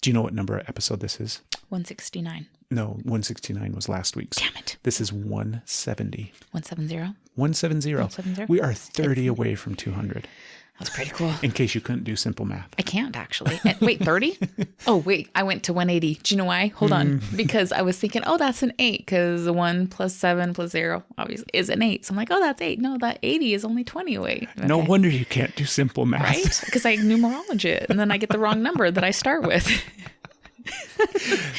Do you know what number episode this is? 169. No, 169 was last week's. Damn it. This is 170. 170? 170. 170? We are 30 away from 200. That's pretty cool. In case you couldn't do simple math. I can't actually. Wait, 30? Oh, wait. I went to 180. Do you know why? Hold on. Because I was thinking, oh, that's an 8 because 1 plus 7 plus 0 obviously is an 8. So I'm like, oh, that's 8. No, that 80 is only 20 away. Okay. No wonder you can't do simple math. Right? Because I numerology it and then I get the wrong number that I start with.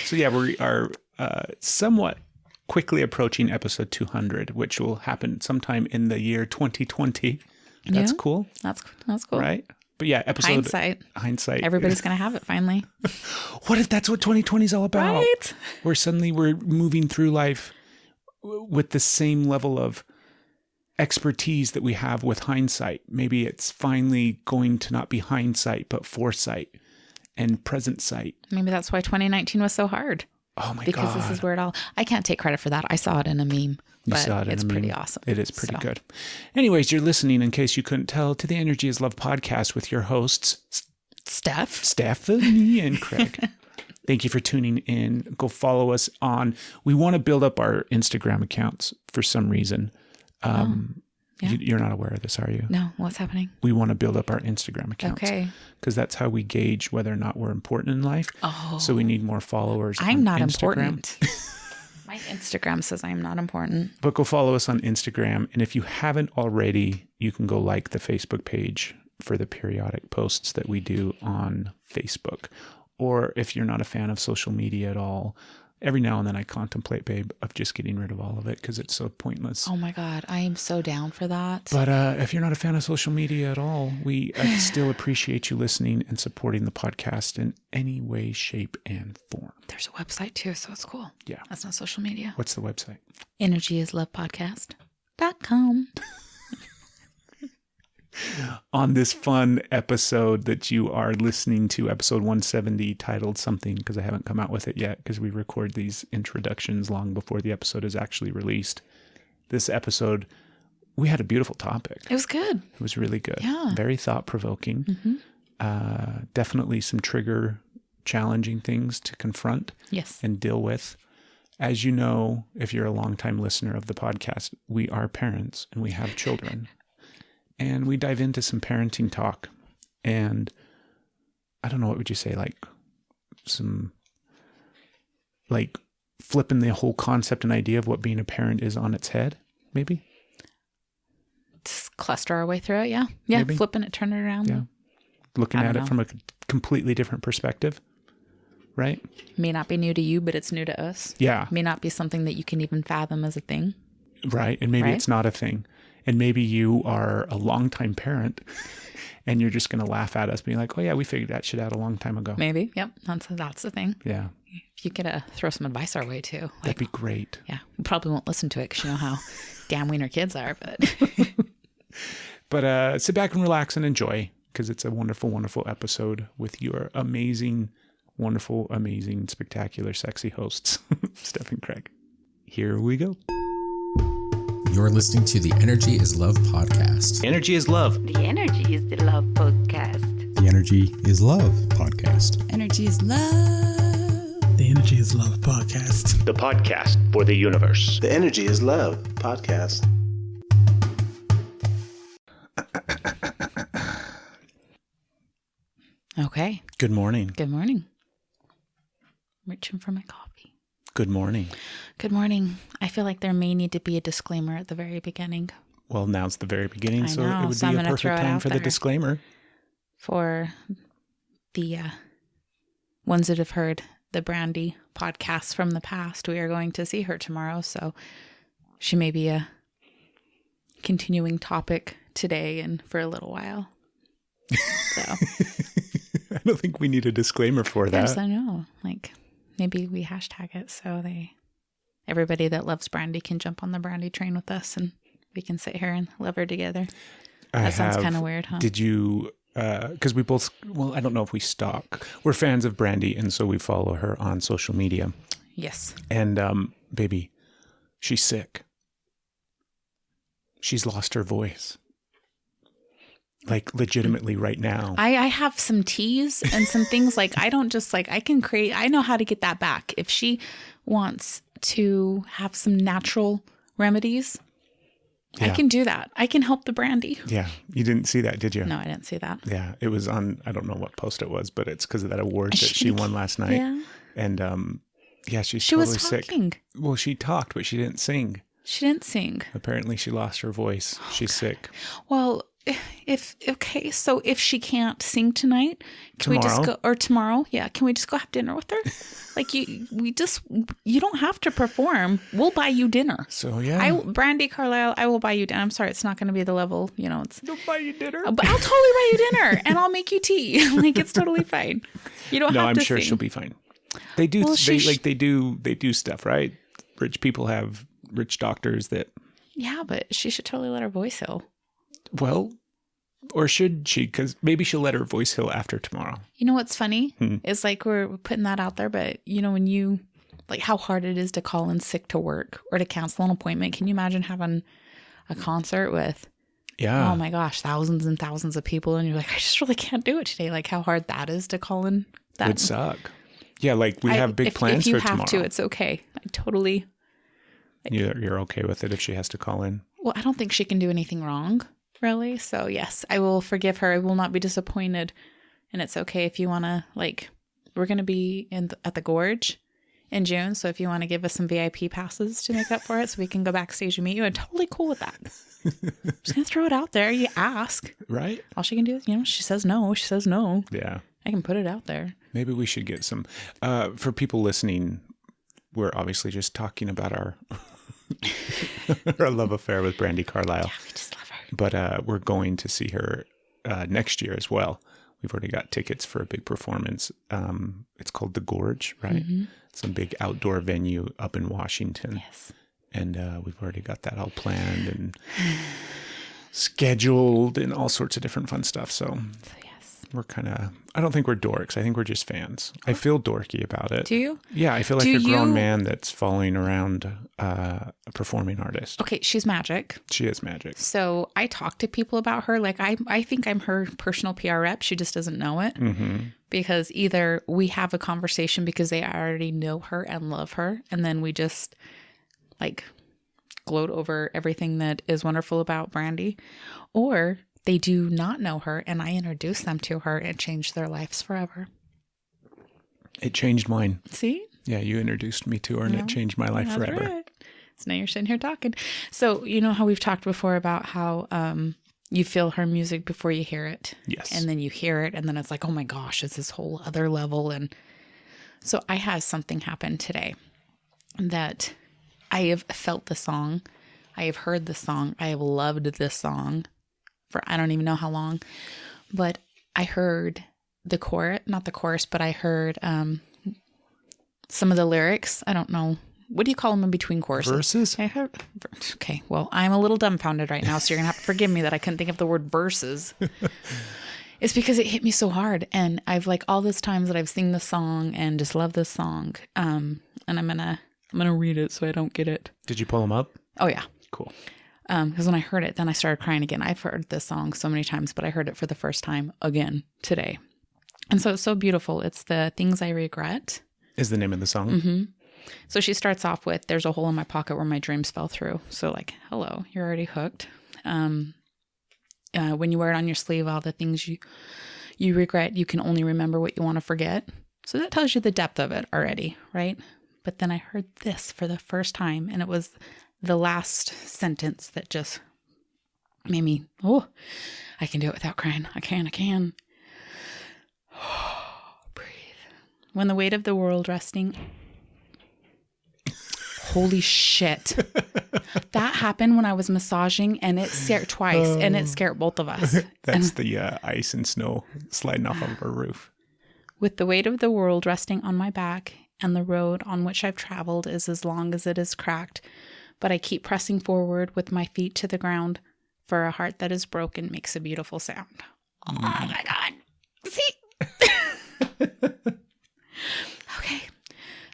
So yeah, we are somewhat quickly approaching episode 200, which will happen sometime in the year 2020. That's cool. That's cool. Right? But yeah, episode... Hindsight. Everybody's going to have it finally. What if that's what 2020 is all about? Right? Where suddenly we're moving through life with the same level of expertise that we have with hindsight. Maybe it's finally going to not be hindsight, but foresight and present sight. Maybe that's why 2019 was so hard. Oh my God. Because this is where it all... I can't take credit for that. I saw it in a meme. It's pretty awesome. It is pretty good. Anyways, you're listening, in case you couldn't tell, to the Energy is Love podcast with your hosts, Stephanie and Craig. Thank you for tuning in. Go follow us on... We want to build up our Instagram accounts for some reason. You're not aware of this, are you? No. What's happening? We want to build up our Instagram accounts. Okay. Because that's how we gauge whether or not we're important in life. Oh. So we need more followers. I'm not Instagram. Important. My Instagram says I'm not important. But go follow us on Instagram. And if you haven't already, you can go like the Facebook page for the periodic posts that we do on Facebook. Or if you're not a fan of social media at all, every now and then I contemplate, babe, of just getting rid of all of it because it's so pointless. Oh my God. I am so down for that. But if you're not a fan of social media at all, we still appreciate you listening and supporting the podcast in any way, shape, and form. There's a website too, so it's cool. Yeah. That's not social media. What's the website? EnergyIsLovePodcast.com. On this fun episode that you are listening to, episode 170, titled something, because I haven't come out with it yet, because we record these introductions long before the episode is actually released. This episode, we had a beautiful topic. It was good. It was really good. Yeah. Very thought-provoking. Mm-hmm. Definitely some trigger challenging things to confront. Yes. And deal with. As you know, if you're a longtime listener of the podcast, we are parents and we have children. And we dive into some parenting talk. And I don't know, what would you say? Like flipping the whole concept and idea of what being a parent is on its head, maybe? Just cluster our way through it, yeah. Yeah, maybe. Flipping it, turning it around. Yeah. Looking at it from a completely different perspective, right? May not be new to you, but it's new to us. Yeah. May not be something that you can even fathom as a thing. Right. And maybe it's not a thing. And maybe you are a longtime parent and you're just going to laugh at us being like, oh yeah, we figured that shit out a long time ago. Maybe. Yep. That's the thing. Yeah. If you could throw some advice our way too. That'd be great. Yeah. We probably won't listen to it because you know how damn wiener kids are, but. But sit back and relax and enjoy, because it's a wonderful, wonderful episode with your amazing, wonderful, amazing, spectacular, sexy hosts, Steph and Craig. Here we go. You're listening to the Energy is Love podcast. Energy is love. The Energy is the Love podcast. The Energy is Love podcast. Energy is love. The Energy is Love podcast. The podcast for the universe. The Energy is Love podcast. Okay. Good morning. Good morning. Reaching for my coffee. Good morning. Good morning. I feel like there may need to be a disclaimer at the very beginning. Well, now it's the very beginning, so it would so be I'm a perfect time for the disclaimer. For the ones that have heard the Brandy podcast from the past, we are going to see her tomorrow, so she may be a continuing topic today and for a little while. So I don't think we need a disclaimer for that. Yes, I know. Like, maybe we hashtag it so everybody that loves Brandy can jump on the Brandy train with us and we can sit here and love her together. That sounds kind of weird, huh? Did you, because we both, well, I don't know if we stalk. We're fans of Brandy, and so we follow her on social media. Yes. And, baby, she's sick. She's lost her voice. Like legitimately right now. I have some teas and some things like I don't just like, I know how to get that back. If she wants to have some natural remedies, I can do that. I can help the brandy. Yeah. You didn't see that, did you? No, I didn't see that. Yeah. It was on, I don't know what post it was, but it's because of that award that she won last night. Yeah. And yeah, she was totally talking. sick. Well, she talked, but she didn't sing. She didn't sing. Apparently she lost her voice. She's sick. Well, so if she can't sing tonight, can we just go, or tomorrow? Yeah. Can we just go have dinner with her? Like you don't have to perform. We'll buy you dinner. So yeah. Brandy Carlisle, I will buy you dinner. I'm sorry, it's not going to be the level, They'll buy you dinner. But I'll totally buy you dinner and I'll make you tea. Like it's totally fine. You don't have No, I'm to sure sing. she'll be fine. They do, Well, they do stuff, right? Rich people have rich doctors that. Yeah, but she should totally let her voice heal. Well, or should she? Because maybe she'll let her voice heal after tomorrow. You know what's funny? It's like we're putting that out there, but when you, like how hard it is to call in sick to work or to cancel an appointment. Can you imagine having a concert with, oh my gosh, thousands and thousands of people and you're like, I just really can't do it today. Like how hard that is to call in. That would suck. Yeah, like we have big plans for tomorrow. If you have to, it's okay. I totally. You're okay with it if she has to call in? Well, I don't think she can do anything wrong, really. So, yes, I will forgive her. I will not be disappointed. And it's okay if you want to, we're going to be at the Gorge in June. So, if you want to give us some VIP passes to make up for it so we can go backstage and meet you, I'm totally cool with that. I'm just going to throw it out there. You ask. Right. All she can do is, she says no. She says no. Yeah. I can put it out there. Maybe we should get some, for people listening, we're obviously just talking about our love affair with Brandy Carlisle. Yeah, we just love her. But we're going to see her next year as well. We've already got tickets for a big performance. It's called The Gorge, right? Mm-hmm. It's a big outdoor venue up in Washington. Yes. And we've already got that all planned and scheduled and all sorts of different fun stuff. So yes, we're kind of, I don't think we're dorks. I think we're just fans. I feel dorky about it. Do you? Yeah, I feel like a grown man that's following around a performing artist. Okay, she's magic. She is magic. So I talk to people about her. Like I think I'm her personal PR rep. She just doesn't know it. Mm-hmm. Because either we have a conversation because they already know her and love her, and then we just gloat over everything that is wonderful about Brandy, or they do not know her and I introduce them to her and change their lives forever. It changed mine. See? Yeah, you introduced me to her and it changed my life forever. Right. So now you're sitting here talking. So you know how we've talked before about how you feel her music before you hear it. Yes. And then you hear it and then it's like, oh my gosh, it's this whole other level. And so I had something happen today that I have felt the song. I have heard the song. I have loved this song for I don't even know how long. But I heard the chorus, not the chorus, but I heard some of the lyrics. I don't know. What do you call them in between choruses? Verses? I heard, okay, well, I'm a little dumbfounded right now, so you're going to have to forgive me that I couldn't think of the word verses. It's because it hit me so hard. And I've all this times that I've seen the song and just love this song. And I'm gonna read it so I don't get it. Did you pull them up? Oh yeah, cool. Because when I heard it, then I started crying again. I've heard this song so many times, but I heard it for the first time again today, and so it's so beautiful. It's The Things I Regret is the name of the song. Mm-hmm. So she starts off with, "There's a hole in my pocket where my dreams fell through." So hello, you're already hooked. When you wear it on your sleeve, all the things you regret, you can only remember what you want to forget. So that tells you the depth of it already, right? But then I heard this for the first time, and it was the last sentence that just made me, I can do it without crying. I can. Breathe. When the weight of the world resting. Holy shit. That happened when I was massaging, and it scared twice, and it scared both of us. That's the ice and snow sliding off of our roof. With the weight of the world resting on my back, and the road on which I've traveled is as long as it is cracked, but I keep pressing forward with my feet to the ground, for a heart that is broken makes a beautiful sound. Oh my God. See? Okay.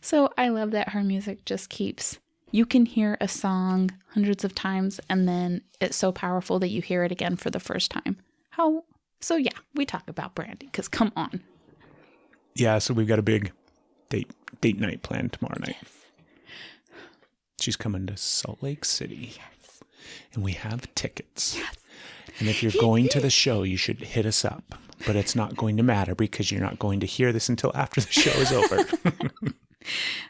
So I love that her music just keeps, you can hear a song hundreds of times and then it's so powerful that you hear it again for the first time. So yeah, we talk about Brandy because come on. Yeah, so we've got a big date night planned tomorrow night. Yes. She's coming to Salt Lake City. Yes. And we have tickets. Yes. And if you're going to the show, you should hit us up. But it's not going to matter because you're not going to hear this until after the show is over.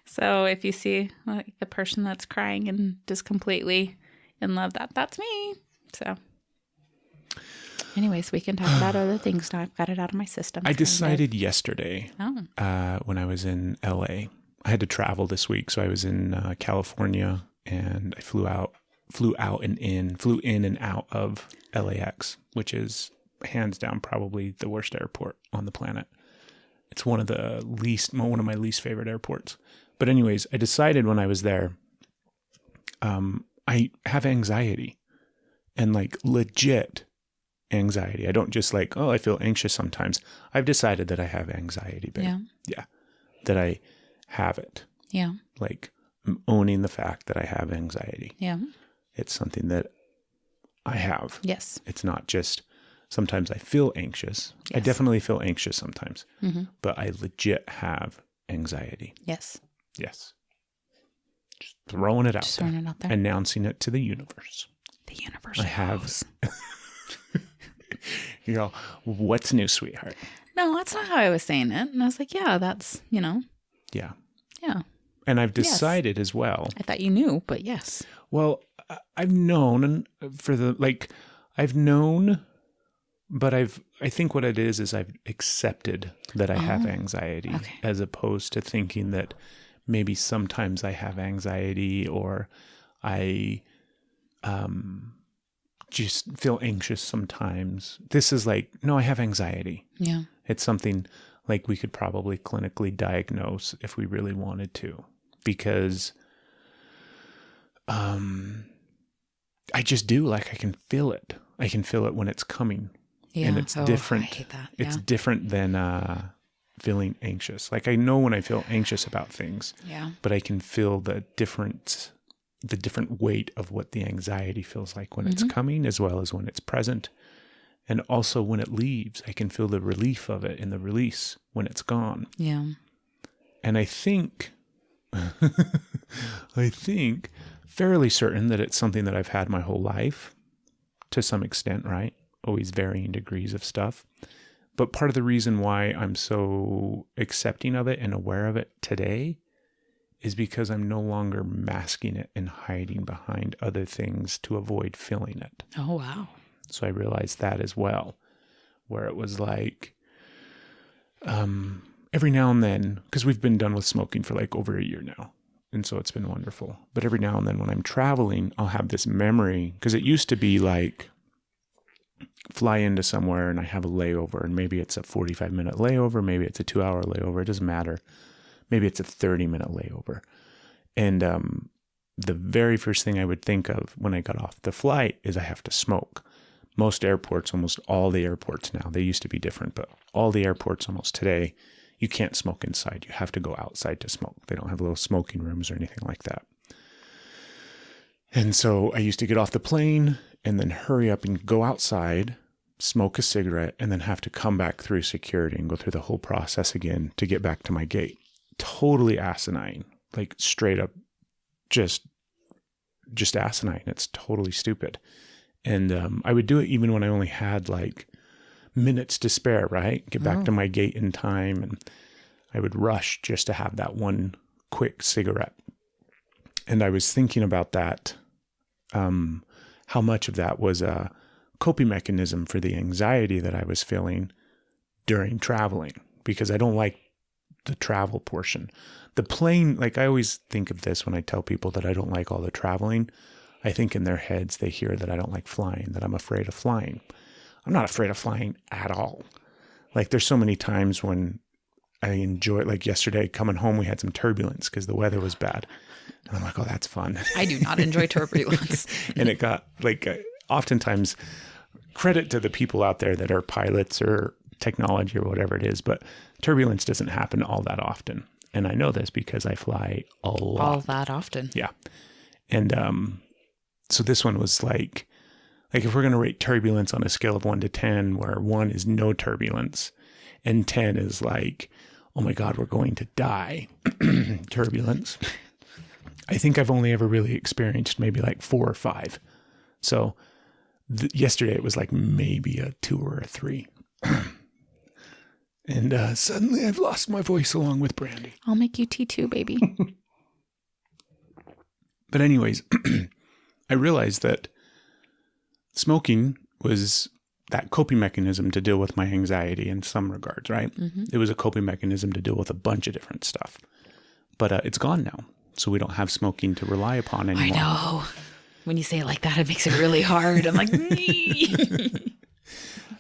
So if you see like the person that's crying and just completely in love, that's me. So anyways, we can talk about other things now. I've got it out of my system. I decided yesterday Oh. when I was in LA, I had to travel this week. So I was in California and I flew in and out of LAX, which is hands down probably the worst airport on the planet. It's one of my least favorite airports. But anyways, I decided when I was there, I have anxiety and like legit anxiety. I don't just like, oh, I feel anxious sometimes. I've decided that I have anxiety, babe. Yeah. That I have it. Yeah. Like I'm owning the fact that I have anxiety. Yeah. It's something that I have. Yes. It's not just sometimes I feel anxious. Yes. I definitely feel anxious sometimes, Mm-hmm. but I legit have anxiety. Yes. Yes. Just throwing it out Just there. throwing it out there. Announcing it to the universe. The universe I have. knows. You're all, what's new, sweetheart? No, that's not how I was saying it. And I was like, yeah, that's, Yeah. yeah. And I've decided as well. I thought you knew, but yes. Well, I've known but I think what it is I've accepted that I have anxiety as opposed to thinking that maybe sometimes I have anxiety or I just feel anxious sometimes. This is like, no, I have anxiety. Yeah. It's something like we could probably clinically diagnose if we really wanted to, because I just do. Like I can feel it. I can feel it when it's coming. Yeah. And it's different. I hate that. It's different than feeling anxious. Like I know when I feel anxious about things, Yeah. but I can feel the different weight of what the anxiety feels like when it's coming as well as when it's present. And also when it leaves, I can feel the relief of it and the release when it's gone. Yeah. And I think fairly certain that it's something that I've had my whole life to some extent, right? Always varying degrees of stuff. But part of the reason why I'm so accepting of it and aware of it today is because I'm no longer masking it and hiding behind other things to avoid feeling it. Oh, wow. So I realized that as well, where it was like, every now and then, because we've been done with smoking for like over a year now. And so it's been wonderful. But every now and then when I'm traveling, I'll have this memory, because it used to be like fly into somewhere and I have a layover, and maybe it's a 45-minute layover, maybe it's a 2-hour layover, it doesn't matter. Maybe it's a 30-minute layover. And the very first thing I would think of when I got off the flight is I have to smoke. Most airports, almost all the airports now, they used to be different, but all the airports almost today, you can't smoke inside. You have to go outside to smoke. They don't have little smoking rooms or anything like that. And so I used to get off the plane and then hurry up and go outside, smoke a cigarette, and then have to come back through security and go through the whole process again to get back to my gate. Totally asinine, like straight up just asinine. It's totally stupid. And I would do it even when I only had like minutes to spare, right? Get back to my gate in time. And I would rush just to have that one quick cigarette. And I was thinking about that, how much of that was a coping mechanism for the anxiety that I was feeling during traveling, because I don't like the travel portion. The plane, like I always think of this when I tell people that I don't like all the traveling. I think in their heads, they hear that I don't like flying, that I'm afraid of flying. I'm not afraid of flying at all. Like there's so many times when I enjoy, like yesterday coming home, we had some turbulence because the weather was bad. And I'm like, oh, that's fun. I do not enjoy turbulence. And it got like, oftentimes credit to the people out there that are pilots or technology or whatever it is, but turbulence doesn't happen all that often. And I know this because I fly a lot. All that often. Yeah. And so this one was like, like if we're going to rate turbulence on a scale of 1 to 10, where 1 is no turbulence and 10 is like, oh my God, we're going to die, turbulence, I think I've only ever really experienced maybe like 4 or 5. So yesterday it was like maybe a 2 or a 3. And suddenly I've lost my voice along with Brandy. I'll make you T2, baby. But anyways, I realized that smoking was that coping mechanism to deal with my anxiety in some regards, right? Mm-hmm. It was a coping mechanism to deal with a bunch of different stuff. But it's gone now. So we don't have smoking to rely upon anymore. I know. When you say it like that, it makes it really hard. I'm like,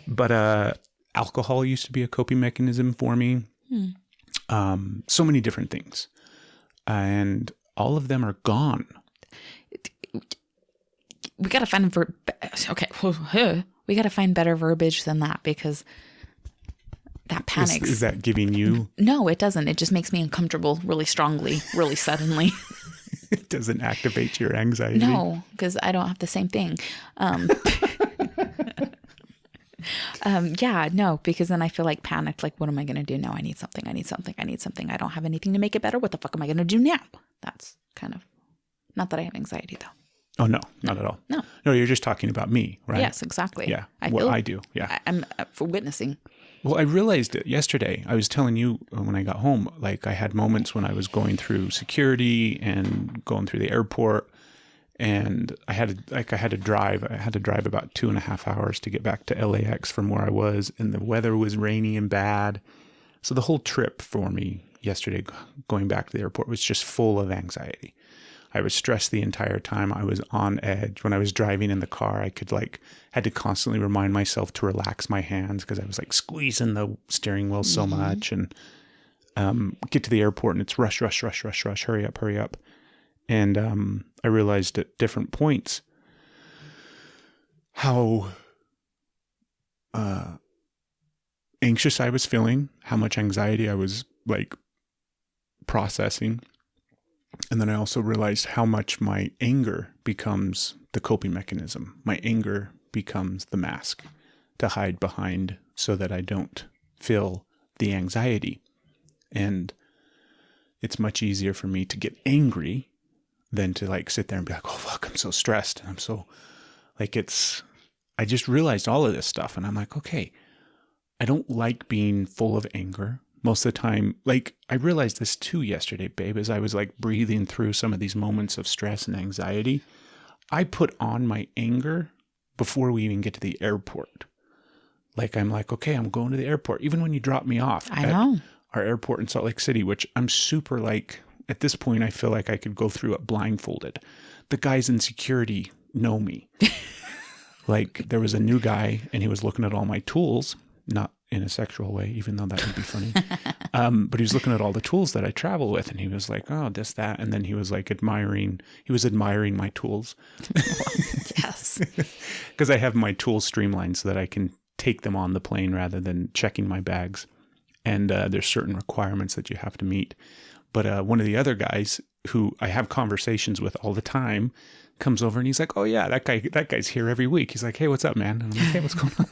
But alcohol used to be a coping mechanism for me. So many different things. And all of them are gone. We got to find we got to find better verbiage than that, because that panics. Is that giving you? No, it doesn't. It just makes me uncomfortable really strongly, really suddenly. It doesn't activate your anxiety. No, because I don't have the same thing. Yeah, no, because then I feel like panicked. Like, what am I going to do now? I need something. I don't have anything to make it better. What the fuck am I going to do now? That's kind of, not that I have anxiety though. Oh, no, not at all. No, you're just talking about me, right? Yes, exactly. Yeah, I do. Yeah. I'm for witnessing. Well, I realized it yesterday. I was telling you when I got home, like I had moments when I was going through security and going through the airport, and I had to drive about 2.5 hours to get back to LAX from where I was, and the weather was rainy and bad. So the whole trip for me yesterday, going back to the airport, was just full of anxiety. I was stressed the entire time. I was on edge. When I was driving in the car, I had to constantly remind myself to relax my hands because I was like squeezing the steering wheel so much. And get to the airport and it's rush, hurry up. And I realized at different points how anxious I was feeling, how much anxiety I was like processing. And then I also realized how much my anger becomes the coping mechanism. My anger becomes the mask to hide behind so that I don't feel the anxiety. And it's much easier for me to get angry than to like sit there and be like, oh, fuck, I'm so stressed. And I'm so like, I just realized all of this stuff. And I'm like, okay, I don't like being full of anger. Most of the time, like I realized this too yesterday, babe, as I was like breathing through some of these moments of stress and anxiety. I put on my anger before we even get to the airport. Like I'm like, okay, I'm going to the airport. Even when you drop me off at our airport in Salt Lake City, which I'm super like, at this point, I feel like I could go through it blindfolded. The guys in security know me. Like there was a new guy and he was looking at all my tools, not in a sexual way, even though that would be funny. But he was looking at all the tools that I travel with and he was like, oh, this, that. And then he was like admiring my tools. Yes. Because I have my tools streamlined so that I can take them on the plane rather than checking my bags. And there's certain requirements that you have to meet. But one of the other guys who I have conversations with all the time comes over and he's like, oh yeah, that guy's here every week. He's like, hey, what's up, man? And I'm like, hey, what's going on?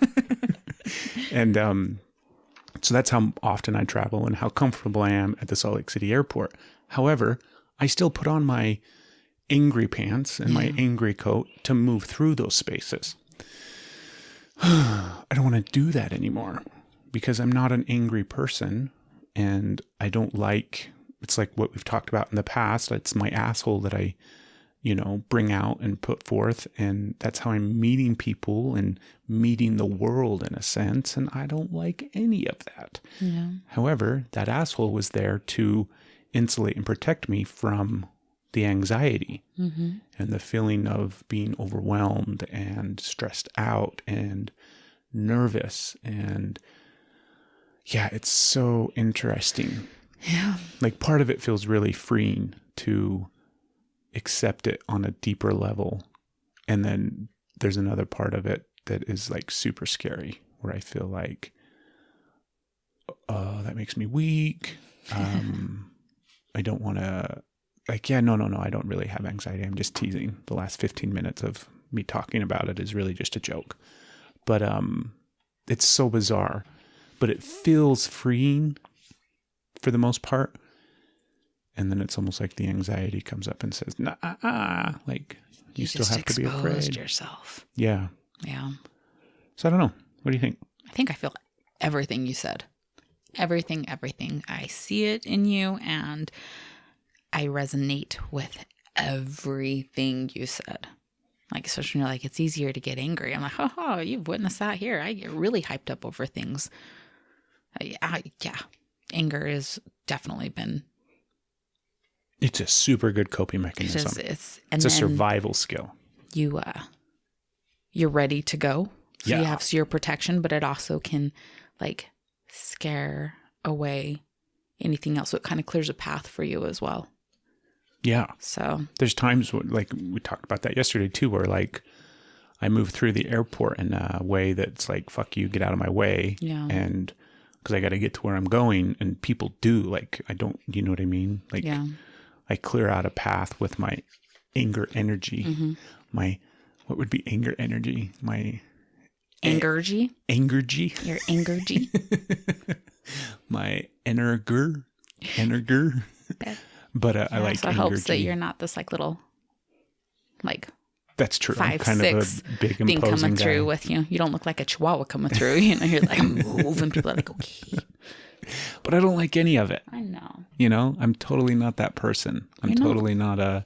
And so that's how often I travel and how comfortable I am at the Salt Lake City airport. However, I still put on my angry pants and my angry coat to move through those spaces. I don't want to do that anymore because I'm not an angry person and I don't like, it's like what we've talked about in the past. It's my asshole that I, bring out and put forth. And that's how I'm meeting people and meeting the world in a sense. And I don't like any of that. Yeah. However, that asshole was there to insulate and protect me from the anxiety and the feeling of being overwhelmed and stressed out and nervous. And yeah, it's so interesting. Yeah. Like part of it feels really freeing to accept it on a deeper level. And then there's another part of it that is like super scary where I feel like, that makes me weak. I don't want to like, no, I don't really have anxiety. I'm just teasing the last 15 minutes of me talking about it is really just a joke. But it's so bizarre. But it feels freeing for the most part. And then it's almost like the anxiety comes up and says, nah, like you still have to be afraid. Exposed yourself. Yeah. Yeah. So I don't know. What do you think? I think I feel everything you said. Everything. I see it in you, and I resonate with everything you said. Like, especially when you're like, it's easier to get angry. I'm like, oh, you've witnessed that here. I get really hyped up over things. Yeah. Anger has definitely been. It's a super good coping mechanism. It's a survival skill. You're ready to go. So yeah. You have your protection, but it also can like scare away anything else. So it kind of clears a path for you as well. Yeah. So there's times like we talked about that yesterday too, where like I move through the airport in a way that's like, fuck you, get out of my way. Yeah. And because I got to get to where I'm going, and people do like, I don't, you know what I mean? Like, yeah. I clear out a path with my anger energy. Mm-hmm. What would be anger energy? My angergy. Your angergy. My energer. Yeah. But I like so it helps that you're not this like little, like that's true. 5'6" I'm kind of a big imposing thing coming guy. through with you. You don't look like a chihuahua coming through. You know, you're like moving. People are like, okay. But I don't like any of it. I know. You know, I'm totally not that person. I'm totally not a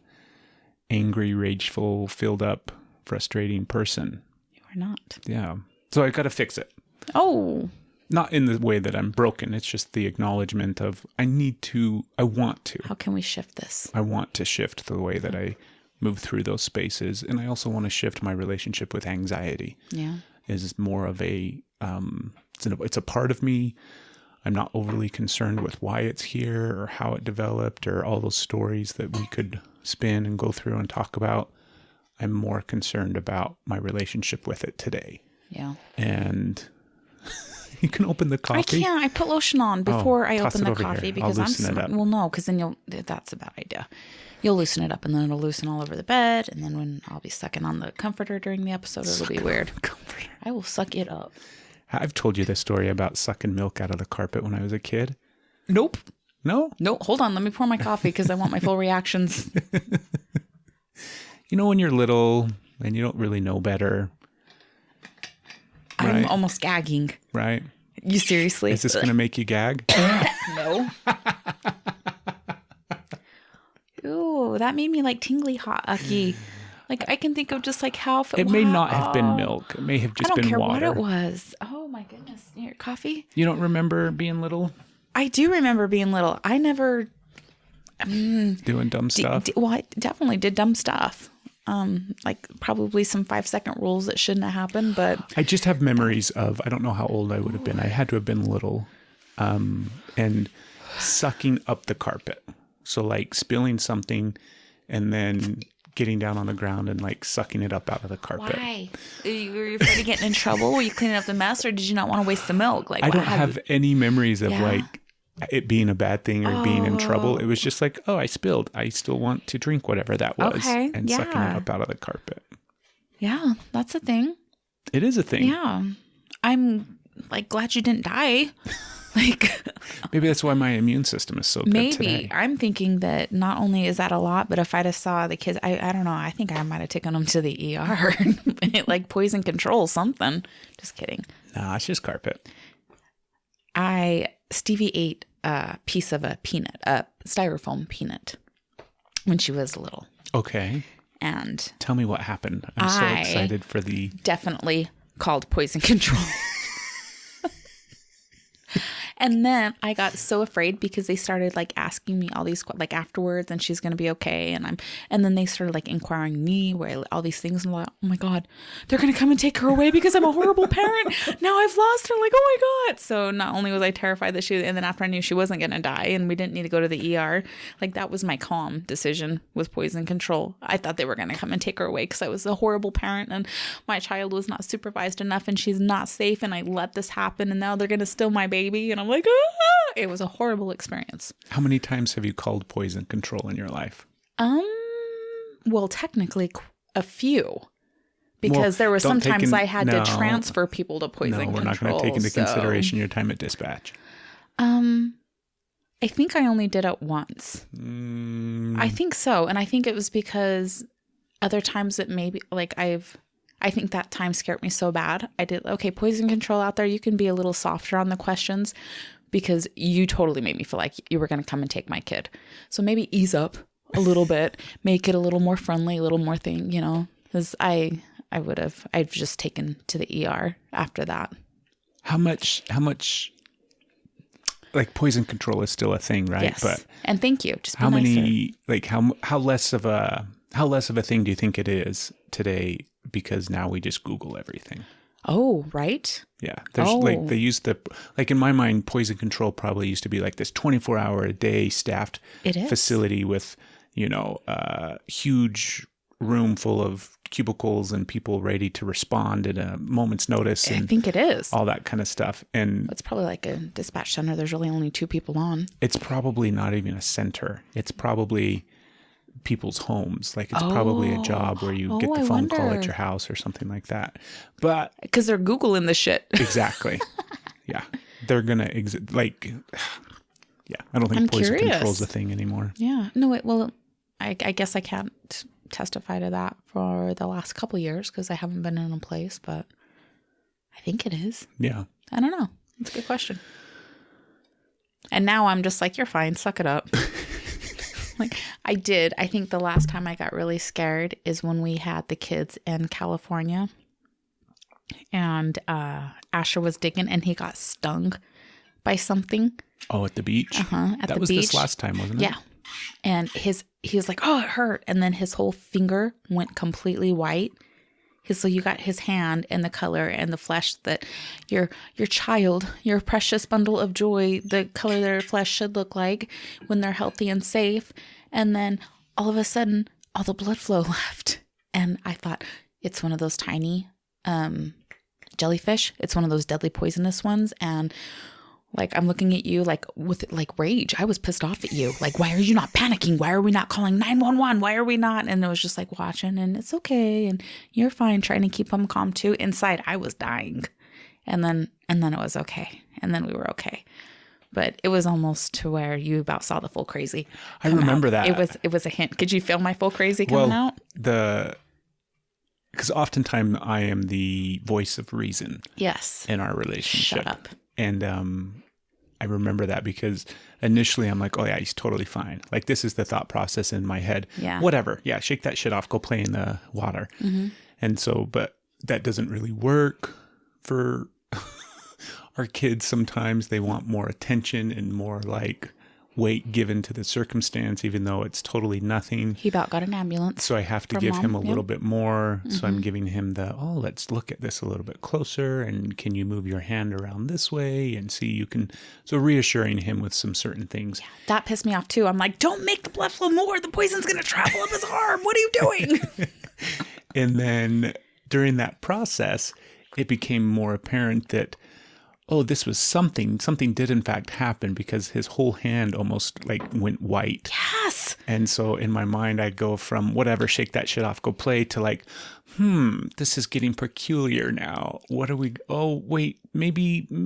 angry, rageful, filled up, frustrating person. You are not. Yeah. So I got to fix it. Oh. Not in the way that I'm broken. It's just the acknowledgement of I want to. How can we shift this? I want to shift the way that I move through those spaces. And I also want to shift my relationship with anxiety. Yeah. Is more of it's a part of me. I'm not overly concerned with why it's here or how it developed or all those stories that we could spin and go through and talk about. I'm more concerned about my relationship with it today. Yeah. And you can open the coffee. I can't. I put lotion on before I open the coffee here. because because then that's a bad idea. You'll loosen it up and then it'll loosen all over the bed. And then when I'll be sucking on the comforter during the episode, it'll be weird. I will suck it up. I've told you the story about sucking milk out of the carpet when I was a kid. Nope. No? Nope. Hold on. Let me pour my coffee because I want my full reactions. You know, when you're little and you don't really know better. Right? I'm Right. almost gagging. Right? You seriously? Is this going to make you gag? No. Ooh, that made me like tingly hot, ucky. Like I can think of just like how it may not have been milk. It may have just been water. I don't care what it was. Oh my goodness. Your coffee? You don't remember being little? I do remember being little. I never doing dumb stuff? Well, I definitely did dumb stuff. Like probably some 5-second rules that shouldn't have happened, but I just have memories of, I don't know how old I would have been. I had to have been little, and sucking up the carpet. So like spilling something and then getting down on the ground and like sucking it up out of the carpet. Why? Were you afraid of getting in trouble? Were you cleaning up the mess, or did you not want to waste the milk? Like I don't have any memories of like it being a bad thing or being in trouble. It was just like, oh, I spilled. I still want to drink whatever that was. Okay. And sucking it up out of the carpet. Yeah, that's a thing. It is a thing. Yeah. I'm like glad you didn't die. Like maybe that's why my immune system is so good today. I'm thinking that not only is that a lot, but if I'd have saw the kids, I don't know. I think I might have taken them to the ER, like poison control, something. Just kidding. Nah, it's just carpet. Stevie ate a piece of a peanut, a styrofoam peanut, when she was little. Okay. And tell me what happened. I'm so excited for the... Definitely called poison control. And then I got so afraid because they started like asking me all these like afterwards, and she's going to be okay. And then they started like inquiring me where all these things. And I'm like, oh my God, they're going to come and take her away because I'm a horrible parent. Now I've lost her. Like, oh my God. So not only was I terrified that and then after I knew she wasn't going to die and we didn't need to go to the ER, like that was my calm decision with poison control. I thought they were going to come and take her away because I was a horrible parent and my child was not supervised enough and she's not safe. And I let this happen and now they're going to steal my baby. And I'm like, ah! It was a horrible experience. How many times have you called poison control in your life? Well, technically a few. Because there were don't take sometimes in- I had no. to transfer people to poison No, control. we're not going to take into so- consideration your time at dispatch. I think I only did it once. I think so. And I think it was because other times it maybe like I think that time scared me so bad. I did, okay, poison control out there. You can be a little softer on the questions because you totally made me feel like you were going to come and take my kid. So maybe ease up a little bit, make it a little more friendly, a little more thing, you know, because I've just taken to the ER after that. How much like poison control is still a thing, right? Yes. But and thank you. Just be how nicer. many, like how less of a thing do you think it is today? Because now we just Google everything. Oh, right. Yeah. There's like, they used like in my mind, poison control probably used to be like this 24-hour a day staffed It is. facility with, you know, a huge room full of cubicles and people ready to respond at a moment's notice. I And think it is. all that kind of stuff. And It's probably like a dispatch center. There's really only 2 people on. it's probably not even a center. It's probably people's homes. Like it's probably a job where you get the I phone call wonder. at your house or something like that. But Because they're Googling the shit. exactly. Yeah. They're going to yeah. I don't think I'm poison curious. control's a thing anymore. Yeah. No, well, I guess I can't testify to that for the last couple of years because I haven't been in a place, but I think it is. Yeah. I don't know. It's a good question. And now I'm just like, you're fine. Suck it up. Like I think the last time I got really scared is when we had the kids in California and Asher was digging and he got stung by something. Oh, at the beach? At that the was beach. this last time, wasn't it? Yeah. And he was like, oh, it hurt. And then his whole finger went completely white. So you got his hand and the color and the flesh that your child, your precious bundle of joy, the color their flesh should look like when they're healthy and safe. And then all of a sudden, all the blood flow left. And I thought, it's one of those tiny jellyfish. It's one of those deadly poisonous ones. And like, I'm looking at you like with like rage. I was pissed off at you. Like, why are you not panicking? Why are we not calling 911? Why are we not? And it was just like watching and it's okay. And you're fine, trying to keep them calm too. Inside, I was dying. And then it was okay. And then we were okay. But it was almost to where you about saw the full crazy. I remember out. that. It was a hint. Could you feel my full crazy coming out? Because oftentimes I am the voice of reason. Yes. In our relationship. Shut up. And I remember that because initially I'm like, oh yeah, he's totally fine. Like this is the thought process in my head. Yeah. Whatever. Yeah. Shake that shit off. Go play in the water. Mm-hmm. And so, but that doesn't really work for our kids. Sometimes they want more attention and more like weight given to the circumstance, even though it's totally nothing. He about got an ambulance. So I have to from give him a Mom. little Yep. bit more. So I'm giving him let's look at this a little bit closer. And can you move your hand around this way and see you can, so reassuring him with some certain things. That pissed me off too. I'm like, don't make the blood flow more. The poison's going to travel up his arm. What are you doing? And then during that process, it became more apparent that, oh, this was something did in fact happen because his whole hand almost like went white. Yes. And so in my mind, I'd go from whatever, shake that shit off, go play to like, this is getting peculiar now. What are we, oh, wait, maybe, and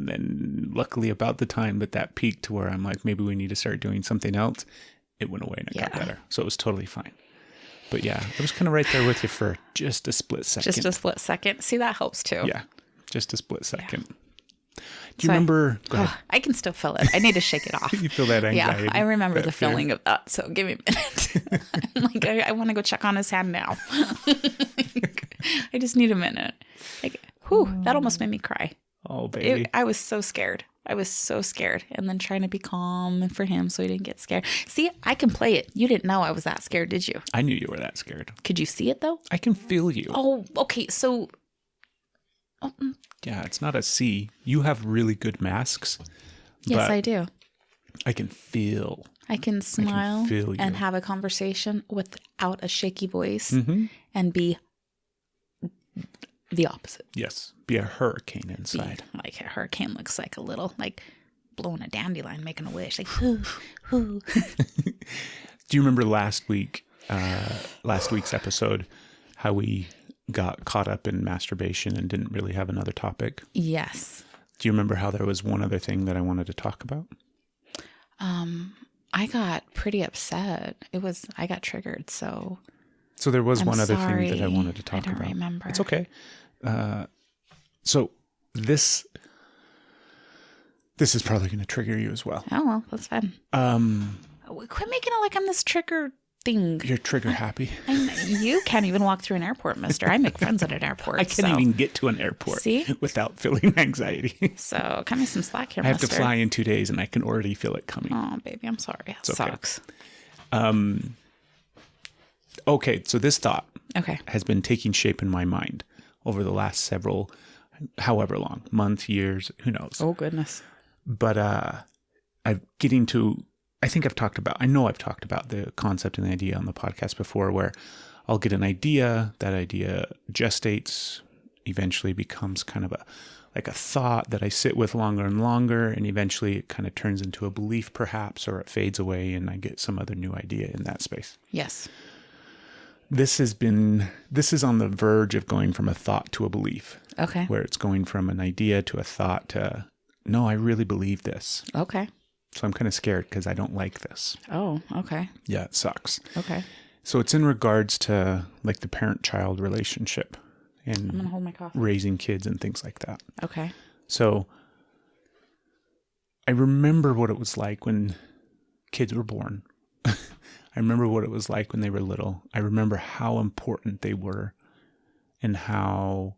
then luckily about the time that peaked to where I'm like, maybe we need to start doing something else. It went away and it got better. So it was totally fine. But yeah, I was kind of right there with you for just a split second. Just a split second. See, that helps too. Yeah, just a split second. Yeah. Do you remember? Go ahead. I can still feel it. I need to shake it off. You feel that anxiety? Yeah, I remember that the fear? feeling of that. So give me a minute. I'm like, I want to go check on his hand now. I just need a minute. Like, that almost made me cry. Oh, baby. I was so scared. I was so scared. And then trying to be calm for him so he didn't get scared. See, I can play it. You didn't know I was that scared, did you? I knew you were that scared. Could you see it though? I can feel you. Oh, okay. So. Yeah, it's not a see. You have really good masks. Yes, I do. I can feel. I can smile feel you. and have a conversation without a shaky voice Mm-hmm. and be the opposite. Yes, be a hurricane inside. Like a hurricane looks like a little, like blowing a dandelion, making a wish. Like, hoo, hoo. Do you remember last week last week's episode, how we got caught up in masturbation and didn't really have another topic. Yes. Do you remember how there was one other thing that I wanted to talk about? I got pretty upset. I got triggered, so there was I'm one other sorry. thing that I wanted to talk I don't about. remember. It's okay. So this is probably going to trigger you as well. Oh, well, that's fine. Quit making it like I'm this trigger thing. You're trigger happy. You can't even walk through an airport, mister. I make friends at an airport. I can't even get to an airport without feeling anxiety. So cut me some slack here, I have mister. to fly in 2 days and I can already feel it coming. Oh, baby, I'm sorry. It sucks. Okay, so this thought Okay. has been taking shape in my mind over the last several, however long, months, years, who knows. Oh, goodness. But I know I've talked about the concept and the idea on the podcast before, where I'll get an idea, that idea gestates, eventually becomes kind of a thought that I sit with longer and longer, and eventually it kind of turns into a belief perhaps, or it fades away and I get some other new idea in that space. Yes. This is on the verge of going from a thought to a belief. Okay. Where it's going from an idea to a thought to, no, I really believe this. Okay. So I'm kind of scared because I don't like this. Oh, okay. Yeah, it sucks. Okay. So it's in regards to like the parent-child relationship I'm going and to hold my coffee. raising kids and things like that. Okay. So I remember what it was like when kids were born. I remember what it was like when they were little. I remember how important they were and how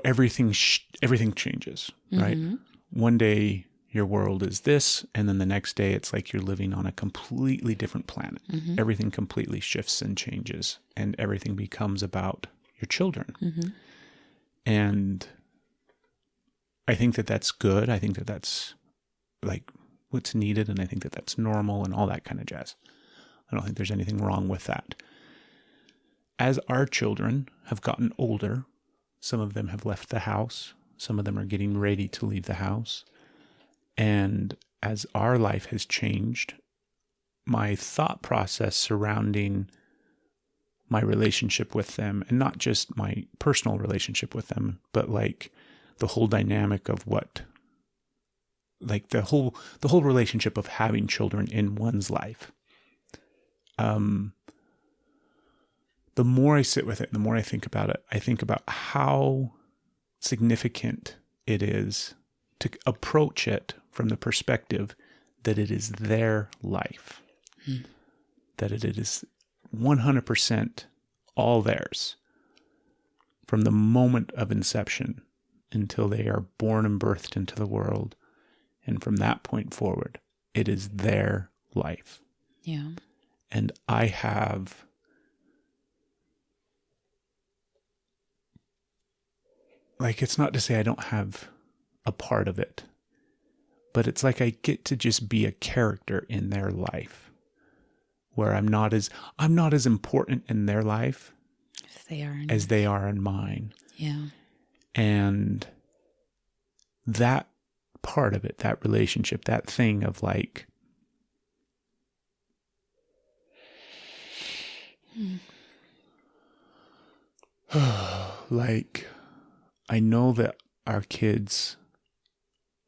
everything changes, right? Mm-hmm. One day your world is this, and then the next day it's like you're living on a completely different planet. Mm-hmm. Everything completely shifts and changes, and everything becomes about your children. Mm-hmm. And I think that that's good. I think that that's like what's needed, and I think that that's normal and all that kind of jazz. I don't think there's anything wrong with that. As our children have gotten older, some of them have left the house. Some of them are getting ready to leave the house. And as our life has changed, my thought process surrounding my relationship with them, and not just my personal relationship with them, but like the whole dynamic of the whole relationship of having children in one's life. The more I sit with it, the more I think about it, I think about how significant it is to approach it from the perspective that it is their life, that it is 100% all theirs from the moment of inception until they are born and birthed into the world. And from that point forward, it is their life. Yeah. And I have it's not to say I don't have a part of it, but it's like I get to just be a character in their life, where I'm not as important in their life as they are in mine. Yeah. And that part of it, that relationship, that thing of like, like, I know that our kids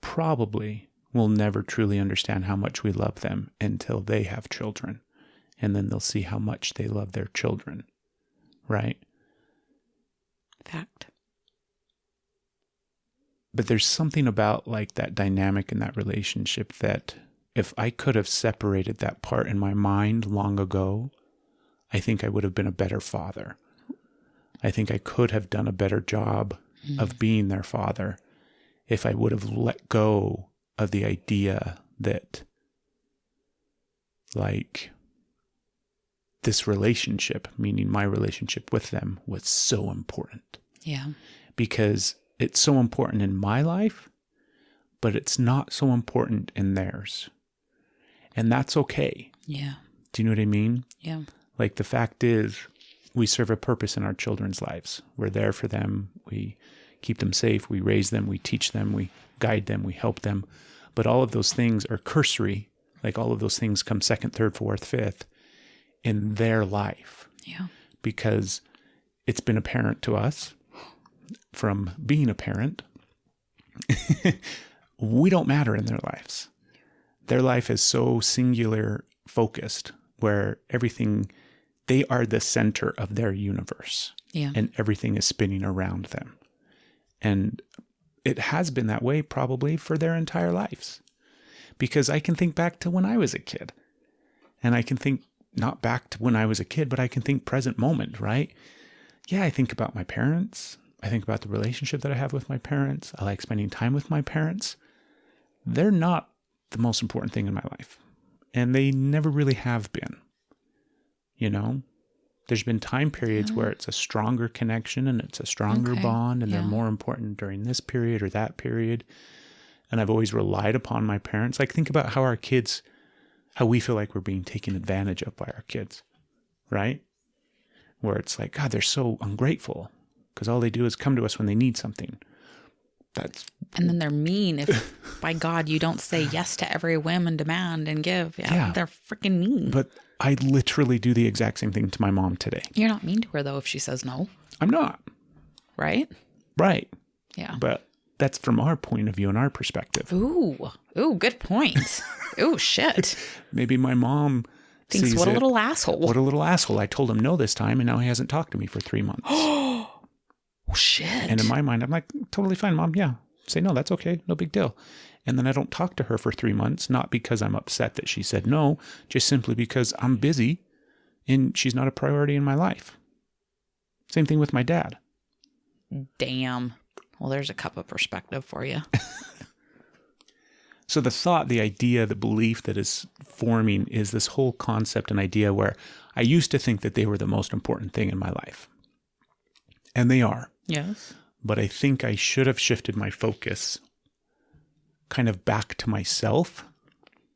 probably will never truly understand how much we love them until they have children. And then they'll see how much they love their children. Right? Fact. But there's something about like that dynamic in that relationship that if I could have separated that part in my mind long ago, I think I would have been a better father. I think I could have done a better job of being their father if I would have let go of the idea that like this relationship, meaning my relationship with them, was so important. Yeah. Because it's so important in my life, but it's not so important in theirs. And that's okay. Yeah. Do you know what I mean? Yeah. Like the fact is, we serve a purpose in our children's lives. We're there for them. We keep them safe. We raise them. We teach them. We guide them. We help them. But all of those things are cursory Like all of those things come second, third, fourth, fifth in their life. Yeah. Because it's been apparent to us from being a parent, we don't matter in their lives. Their life is so singular focused where they are the center of their universe. Yeah. And everything is spinning around them. And it has been that way probably for their entire lives. Because I can think back to when I was a kid. And I can think not back to when I was a kid, but I can think present moment, right? Yeah, I think about my parents. I think about the relationship that I have with my parents. I like spending time with my parents. They're not the most important thing in my life. And they never really have been. You know? There's been time periods where it's a stronger connection and it's a stronger bond and they're more important during this period or that period. And I've always relied upon my parents. Like, think about how we feel like we're being taken advantage of by our kids, right? Where it's like, God, they're so ungrateful because all they do is come to us when they need something. And then they're mean if, by God, you don't say yes to every whim and demand and give. Yeah. They're freaking mean. But I literally do the exact same thing to my mom today. You're not mean to her, though, if she says no. I'm not. Right? Right. Yeah. But that's from our point of view and our perspective. Ooh, good point. Ooh, shit. Maybe my mom thinks, what a little asshole. What a little asshole. I told him no this time, and now he hasn't talked to me for 3 months. Oh, shit. And in my mind, I'm like, totally fine, Mom. Yeah. Say no, that's okay. No big deal. And then I don't talk to her for 3 months, not because I'm upset that she said no, just simply because I'm busy and she's not a priority in my life. Same thing with my dad. Damn. Well, there's a cup of perspective for you. So the thought, the idea, the belief that is forming is this whole concept and idea where I used to think that they were the most important thing in my life. And they are. Yes. But I think I should have shifted my focus kind of back to myself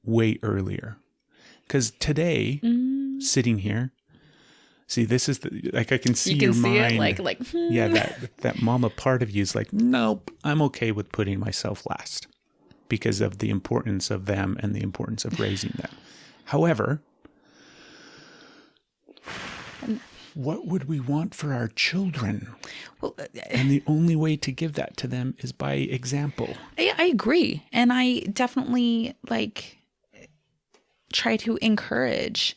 way earlier. Because today, sitting here, see, this is I can see your mind. You can see it Yeah, that mama part of you is like, nope, I'm okay with putting myself last because of the importance of them and the importance of raising them. However, what would we want for our children? Well, and the only way to give that to them is by example. I agree. And I definitely try to encourage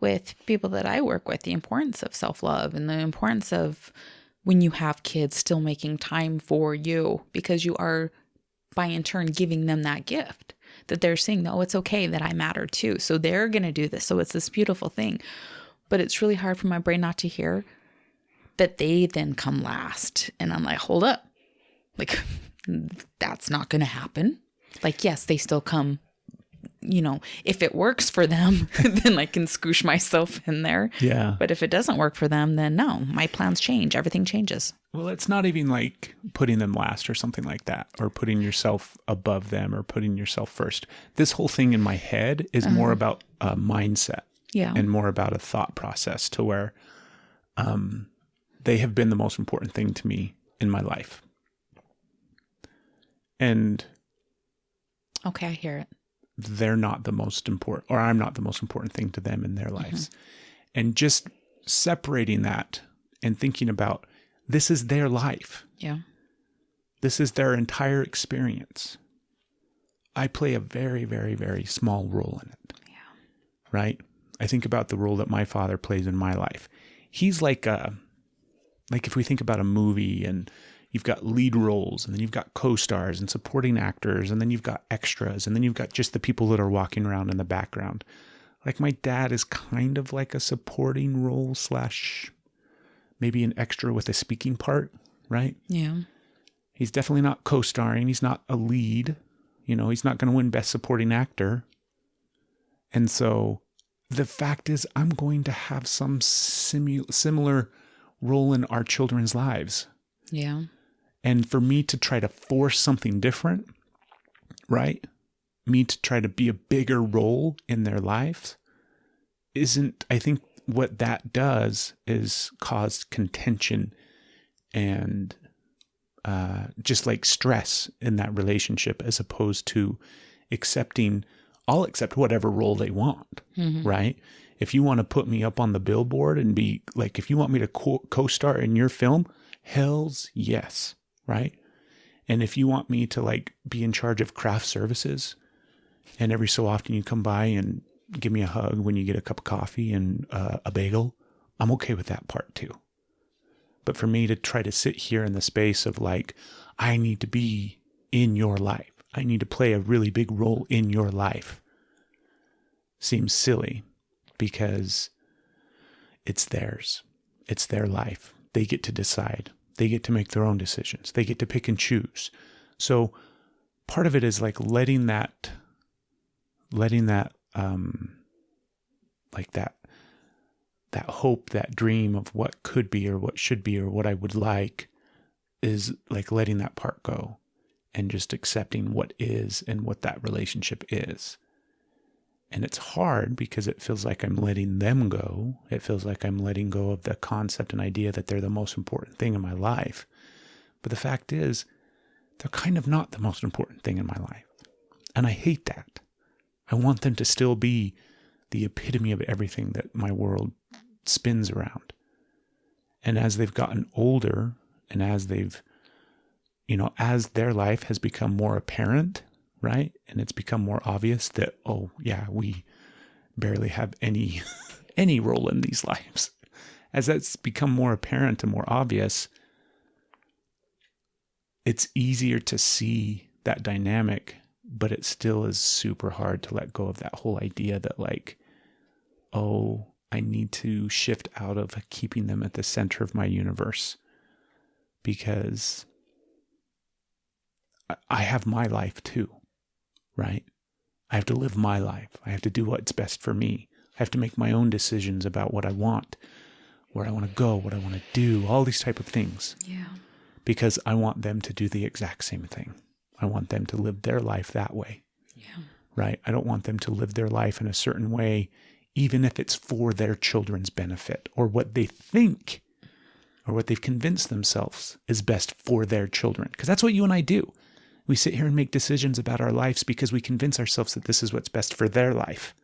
with people that I work with the importance of self-love and the importance of when you have kids still making time for you, because you are by in turn giving them that gift that they're seeing, oh, it's okay that I matter too. So they're going to do this. So it's this beautiful thing. But it's really hard for my brain not to hear that they then come last. And I'm like, hold up. Like, that's not going to happen. Like, yes, they still come, if it works for them, then I can scoosh myself in there. Yeah. But if it doesn't work for them, then no, my plans change. Everything changes. Well, it's not even like putting them last or something like that, or putting yourself above them or putting yourself first. This whole thing in my head is more about a mindset. Yeah. And more about a thought process to where they have been the most important thing to me in my life. And okay, I hear it. They're not the most important, or I'm not the most important thing to them in their lives. And just separating that and thinking about this is their life. Yeah. This is their entire experience. I play a very, very, very small role in it. Yeah. Right? I think about the role that my father plays in my life. He's like if we think about a movie and you've got lead roles and then you've got co-stars and supporting actors and then you've got extras and then you've got just the people that are walking around in the background. Like my dad is kind of like a supporting role / maybe an extra with a speaking part, right? Yeah. He's definitely not co-starring. He's not a lead. He's not going to win Best Supporting Actor. And so the fact is, I'm going to have some similar role in our children's lives. Yeah. And for me to try to force something different, right? Me to try to be a bigger role in their lives I think what that does is cause contention and just like stress in that relationship, as opposed to accepting I'll accept whatever role they want, right? If you want to put me up on the billboard and be like, if you want me to co-star in your film, hell's yes, right? And if you want me to like be in charge of craft services, and every so often you come by and give me a hug when you get a cup of coffee and a bagel, I'm okay with that part too. But for me to try to sit here in the space of like, I need to be in your life, I need to play a really big role in your life, seems silly, because it's theirs. It's their life. They get to decide. They get to make their own decisions. They get to pick and choose. So part of it is like letting that hope, that dream of what could be or what should be or what I would like, is like letting that part go and just accepting what is and what that relationship is. And it's hard because it feels like I'm letting them go. It feels like I'm letting go of the concept and idea that they're the most important thing in my life. But the fact is, they're kind of not the most important thing in my life. And I hate that. I want them to still be the epitome of everything that my world spins around. And as they've gotten older, and as they've, as their life has become more apparent, right? And it's become more obvious that, oh yeah, we barely have any role in these lives. As that's become more apparent and more obvious, it's easier to see that dynamic, but it still is super hard to let go of that whole idea that like, oh, I need to shift out of keeping them at the center of my universe, because I have my life too, right? I have to live my life. I have to do what's best for me. I have to make my own decisions about what I want, where I want to go, what I want to do, all these type of things. Yeah. Because I want them to do the exact same thing. I want them to live their life that way. Yeah. Right? I don't want them to live their life in a certain way, even if it's for their children's benefit, or what they think, or what they've convinced themselves is best for their children. Because that's what you and I do. We sit here and make decisions about our lives because we convince ourselves that this is what's best for their life.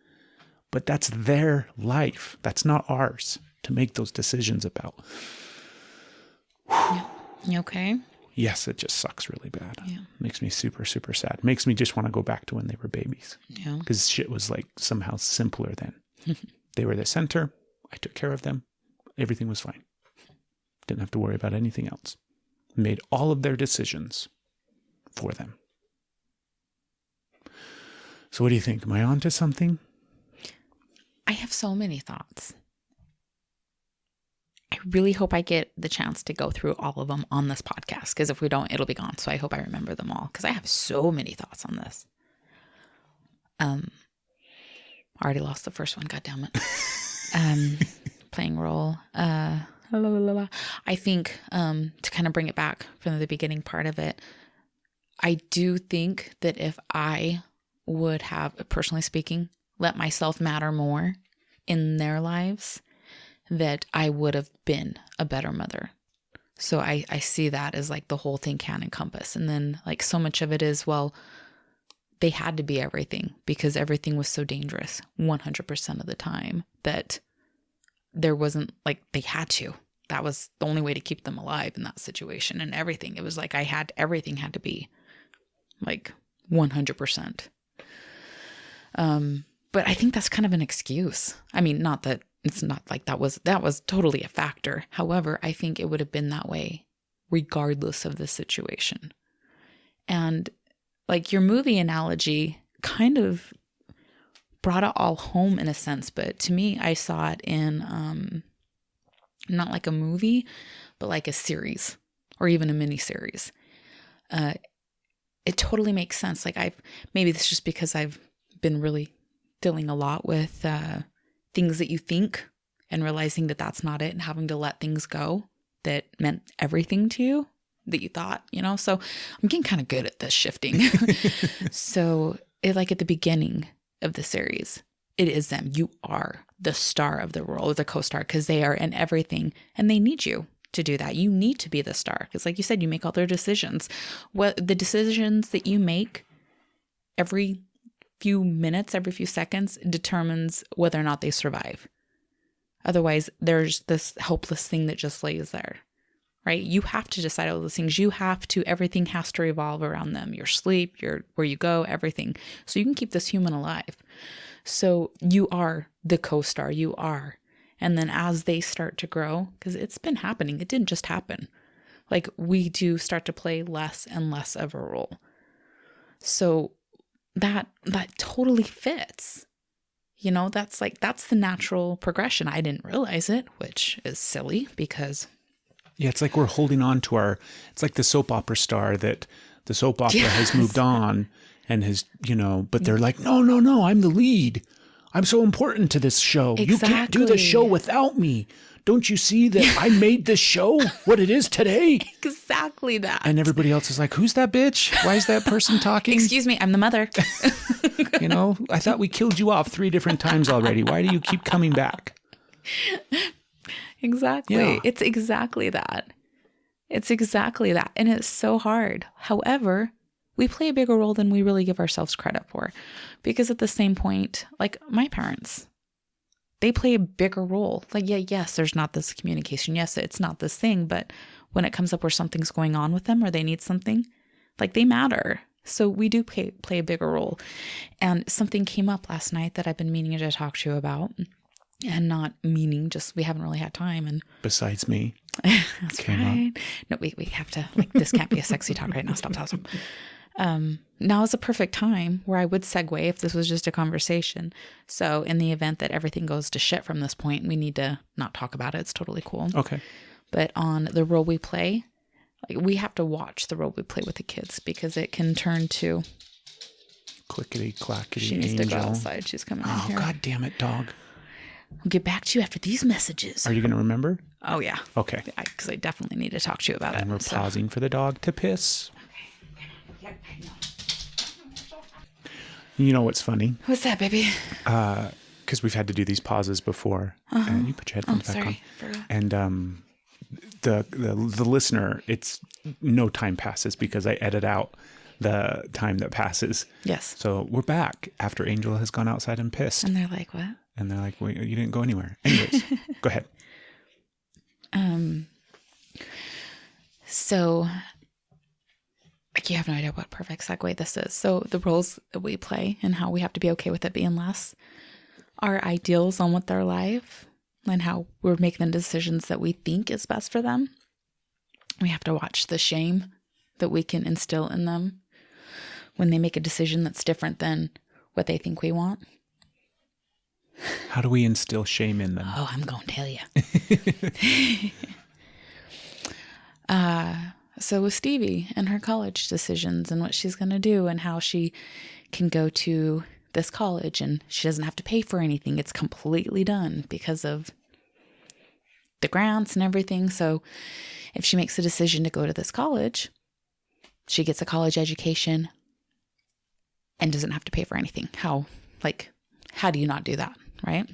But that's their life. That's not ours to make those decisions about. Yeah. You okay? Yes, it just sucks really bad. Yeah. Makes me super, super sad. Makes me just want to go back to when they were babies. Yeah. Because shit was like somehow simpler then. They were the center. I took care of them. Everything was fine. Didn't have to worry about anything else. Made all of their decisions for them. So what do you think? Am I onto something? I have so many thoughts. I really hope I get the chance to go through all of them on this podcast, because if we don't, it'll be gone. So I hope I remember them all, because I have so many thoughts on this. I already lost the first one. God damn it. Playing role. I think to kind of bring it back from the beginning part of it, I do think that if I would have, personally speaking, let myself matter more in their lives, that I would have been a better mother. So I see that as like the whole thing can encompass. And then like so much of it is, well, they had to be everything because everything was so dangerous 100% of the time that there wasn't like they had to. That was the only way to keep them alive in that situation and everything. It was like everything had to be like 100%. But I think that's kind of an excuse. I mean, not that it's not like that was totally a factor. However, I think it would have been that way regardless of the situation. And like your movie analogy kind of brought it all home in a sense, but to me, I saw it in not like a movie, but like a series or even a mini series. It totally makes sense. Like maybe this is just because I've been really dealing a lot with things that you think and realizing that that's not it and having to let things go that meant everything to you that you thought, so I'm getting kind of good at this shifting. So like at the beginning of the series, it is them. You are the star of the role, or the co-star, because they are in everything and they need you to do that. You need to be the star because like you said, you make all their decisions. The decisions that you make every few minutes, every few seconds determines whether or not they survive. Otherwise, there's this helpless thing that just lays there, right? You have to decide all those things. Everything has to revolve around them. Your sleep, where you go, everything. So you can keep this human alive. So you are the co-star, you are. And then as they start to grow, because it's been happening, it didn't just happen. Like we do start to play less and less of a role. So that totally fits. That's the natural progression. I didn't realize it, which is silly because. Yeah, it's like we're holding on to it's like the soap opera star that the soap opera has moved on and has, but they're like, no, I'm the lead. I'm so important to this show. Exactly. You can't do the show without me. Don't you see that I made this show what it is today? Exactly that. And everybody else is like, who's that bitch? Why is that person talking? Excuse me, I'm the mother. I thought we killed you off 3 different times already. Why do you keep coming back? Exactly. Yeah. It's exactly that. And it's so hard. However, we play a bigger role than we really give ourselves credit for. Because at the same point, like my parents, they play a bigger role. Like, yes, there's not this communication. Yes, it's not this thing. But when it comes up where something's going on with them or they need something, like they matter. So we do play a bigger role. And something came up last night that I've been meaning to talk to you about. And not meaning, just we haven't really had time. And besides me. That's right. No, we have to, this can't be a sexy talk right now. Stop. Now is a perfect time where I would segue if this was just a conversation. So in the event that everything goes to shit from this point, we need to not talk about it. It's totally cool. Okay. But on the role we play, we have to watch the role we play with the kids because it can turn to clickety clackety. She needs angel. to go outside. She's coming in here. Oh, God damn it, dog. I'll get back to you after these messages. Are you going to remember? Oh, yeah. Okay. Because I definitely need to talk to you about And it. we're pausing for the dog to piss. You know what's funny? What's that, baby? Because we've had to do these pauses before. And you put your headphones back on. Forgot. And the listener, it's no time passes because I edit out the time that passes. Yes. So we're back after Angel has gone outside and pissed. And they're like, what? And they're like, wait, you didn't go anywhere. Anyways, go ahead. So like you have no idea what perfect segue this is. So the roles that we play and how we have to be okay with it being less, our ideals on what their life and how we're making the decisions that we think is best for them. We have to watch the shame that we can instill in them when they make a decision that's different than what they think we want. How do we instill shame in them? Oh, I'm going to tell you. So with Stevie and her college decisions and what she's going to do and how she can go to this college and she doesn't have to pay for anything. It's completely done because of the grants and everything. So if she makes a decision to go to this college, she gets a college education and doesn't have to pay for anything. How do you not do that? Right?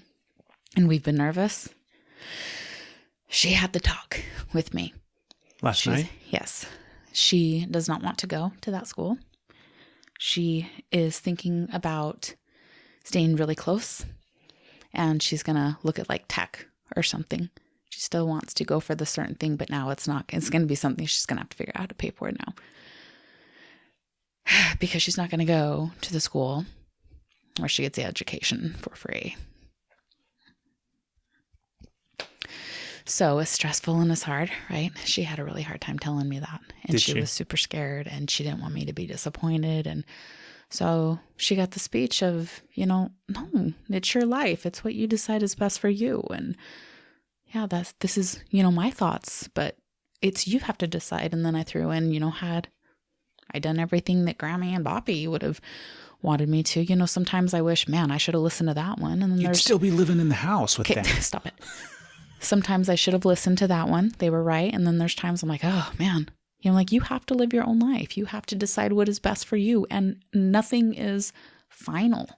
And we've been nervous. She had the talk with me. Last night? Yes. She does not want to go to that school. She is thinking about staying really close and she's going to look at like tech or something. She still wants to go for the certain thing, but now it's not. It's going to be something she's going to have to figure out how to pay for now. Because she's not going to go to the school where she gets the education for free. So it's stressful and it's hard, right? She had a really hard time telling me that. And she was super scared and she didn't want me to be disappointed. And so she got the speech of, no, it's your life. It's what you decide is best for you. And yeah, this is, my thoughts, but it's, you have to decide. And then I threw in, had I done everything that Grammy and Boppy would have wanted me to, sometimes I wish, man, I should have listened to that one. And then You'd still be living in the house with them. Stop it. Sometimes I should have listened to that one. They were right. And then there's times I'm like, oh man, you have to live your own life. You have to decide what is best for you. And nothing is final.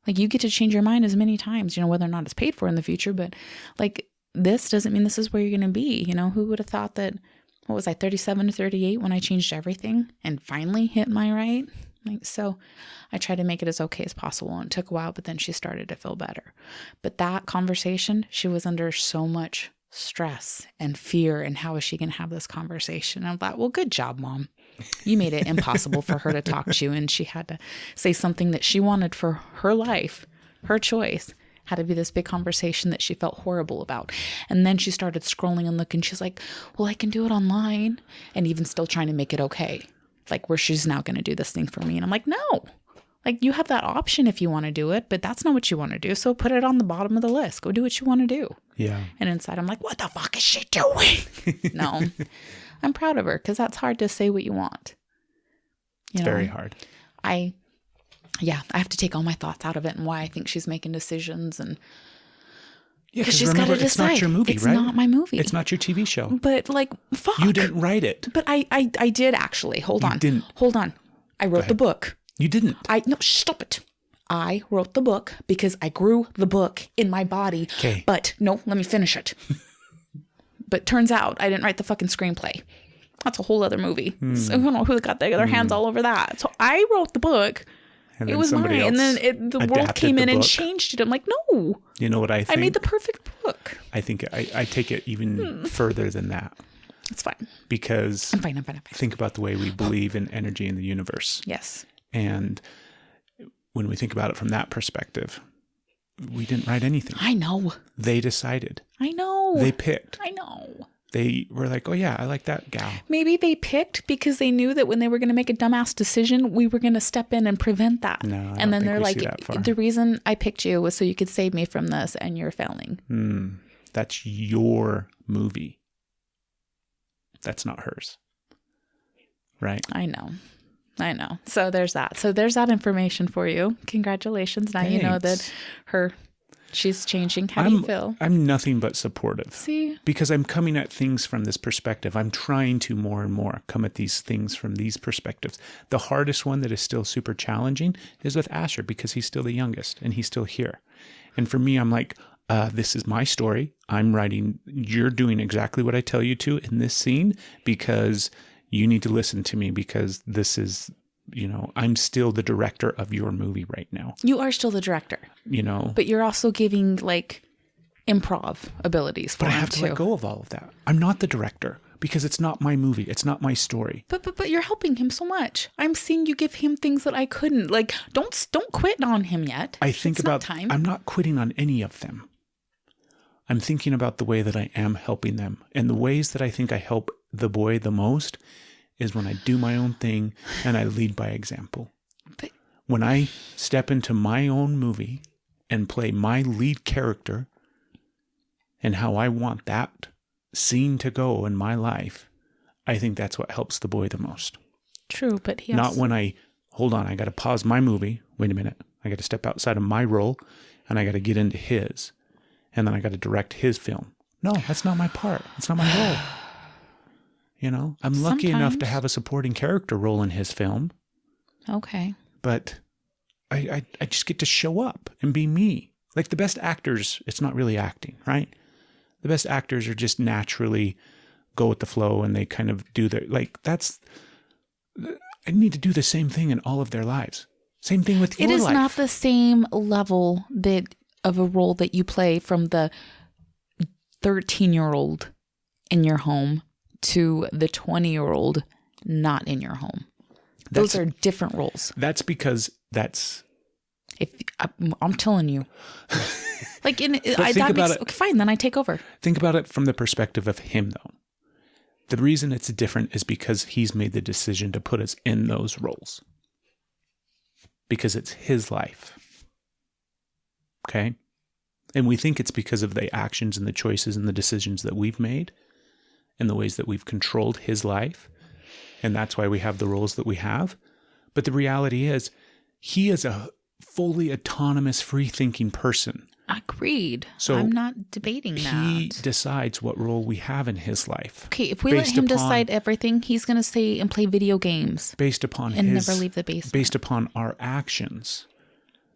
Like you get to change your mind as many times, whether or not it's paid for in the future, but this doesn't mean this is where you're going to be. Who would have thought that, what was I, 37 to 38 when I changed everything and finally hit my right? Like, so I tried to make it as okay as possible, and it took a while, but then she started to feel better. But that conversation, she was under so much stress and fear, and how is she going to have this conversation? And I thought, well, good job, Mom. You made it impossible for her to talk to you, and she had to say something that she wanted for her life, her choice. Had to be this big conversation that she felt horrible about. And then she started scrolling and looking. She's like, well, I can do it online. And even still trying to make it okay. Like, where she's now going to do this thing for me. And I'm like, no. Like, you have that option if you want to do it, but that's not what you want to do. So put it on the bottom of the list. Go do what you want to do. Yeah. And inside, I'm like, what the fuck is she doing? No. I'm proud of her, because that's hard to say what you want. It's very hard. I have to take all my thoughts out of it and why I think she's making decisions. And because she's got to decide. It's not your movie, it's right? It's not my movie. It's not your TV show. But like, fuck. You didn't write it. But I did actually. Hold on. Didn't. Hold on. I wrote the book. You didn't. No, stop it. I wrote the book because I grew the book in my body. Okay. But no, let me finish it. But turns out I didn't write the fucking screenplay. That's a whole other movie. So I don't know who got their hands all over that. So I wrote the book. It was mine. And then the world came in and changed it. I'm like, no. You know what I think? I made the perfect book. I think I take it even further than that. It's fine. Because I'm fine. think about the way we believe in energy in the universe. Yes. And when we think about it from that perspective, we didn't write anything. I know. They decided. I know. They picked. I know. They were like, oh yeah, I like that gal. Maybe they picked because they knew that when they were going to make a dumbass decision, we were going to step in and prevent that. No, I and don't then think they're we like, see that far. the reason I picked you was so you could save me from this, and you're failing. That's your movie. That's not hers. Right? I know. So there's that. So there's that information for you. Congratulations. Now you know that she's changing. How do you feel? I'm nothing but supportive. See? Because I'm coming at things from this perspective. I'm trying to more and more come at these things from these perspectives. The hardest one that is still super challenging is with Asher, because he's still the youngest and he's still here. And for me, I'm like, this is my story. I'm writing. You're doing exactly what I tell you to in this scene, because you need to listen to me, because this is, I'm still the director of your movie right now. You are still the director. But you're also giving like improv abilities for But I have to let go of all of that. I'm not the director, because it's not my movie. It's not my story. But you're helping him so much. I'm seeing you give him things that I couldn't. Like, don't quit on him yet. I think about time. I'm not quitting on any of them. I'm thinking about the way that I am helping them. And the ways that I think I help the boy the most is when I do my own thing and I lead by example. But when I step into my own movie and play my lead character and how I want that scene to go in my life, I think that's what helps the boy the most. True, but he Not when I got to pause my movie. Wait a minute. I got to step outside of my role and I got to get into his. And then I got to direct his film. No, that's not my part. It's not my role. I'm lucky enough to have a supporting character role in his film. Okay. But I just get to show up and be me. Like the best actors, it's not really acting, right? The best actors are just naturally go with the flow and they kind of do their, I need to do the same thing in all of their lives. Same thing with your life. It is not the same level of a role that you play from the 13-year-old in your home to the 20-year-old not in your home. Those are different roles. That's because I'm telling you. Okay, fine, then I take over. Think about it from the perspective of him, though. The reason it's different is because he's made the decision to put us in those roles. Because it's his life. Okay? And we think it's because of the actions and the choices and the decisions that we've made and the ways that we've controlled his life. And that's why we have the roles that we have. But the reality is, he is a fully autonomous, free-thinking person. Agreed. So I'm not debating that. He decides what role we have in his life. Okay, if we let him decide everything, he's going to stay and play video games. Based upon and never leave the basement. Based upon our actions.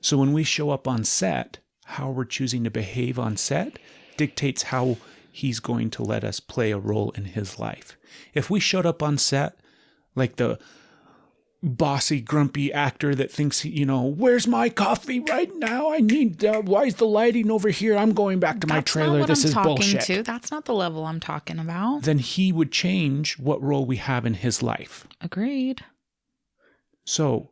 So when we show up on set, how we're choosing to behave on set dictates how he's going to let us play a role in his life. If we showed up on set like the bossy, grumpy actor that thinks, where's my coffee right now? I need, why is the lighting over here? I'm going back to my trailer. This is bullshit. That's not the level I'm talking about. Then he would change what role we have in his life. Agreed. So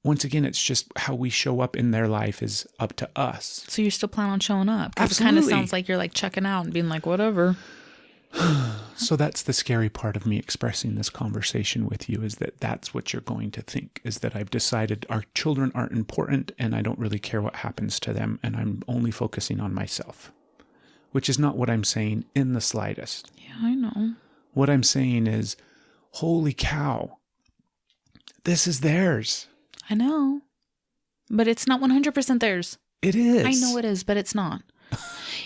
once again, it's just how we show up in their life is up to us. So you still plan on showing up? 'Cause Absolutely. it kind of sounds like you're like checking out and being like, whatever. So that's the scary part of me expressing this conversation with you, is that that's what you're going to think, is that I've decided our children aren't important and I don't really care what happens to them and I'm only focusing on myself, which is not what I'm saying in the slightest. Yeah, I know. What I'm saying is, holy cow, this is theirs. I know. But it's not 100% theirs. It is. I know it is, but it's not.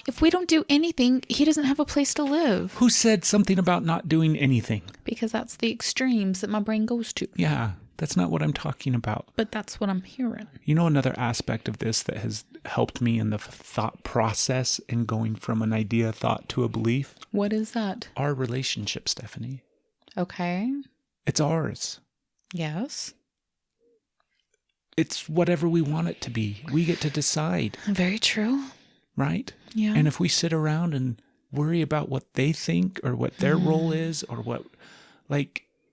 If we don't do anything, he doesn't have a place to live. Who said something about not doing anything? Because that's the extremes that my brain goes to. Yeah, that's not what I'm talking about. But that's what I'm hearing. Another aspect of this that has helped me in the thought process in going from an idea, thought to a belief? What is that? Our relationship, Stephanie. Okay. It's ours. Yes. It's whatever we want it to be. We get to decide. Very true. Right? Yeah. And if we sit around and worry about what they think or what their role is or what,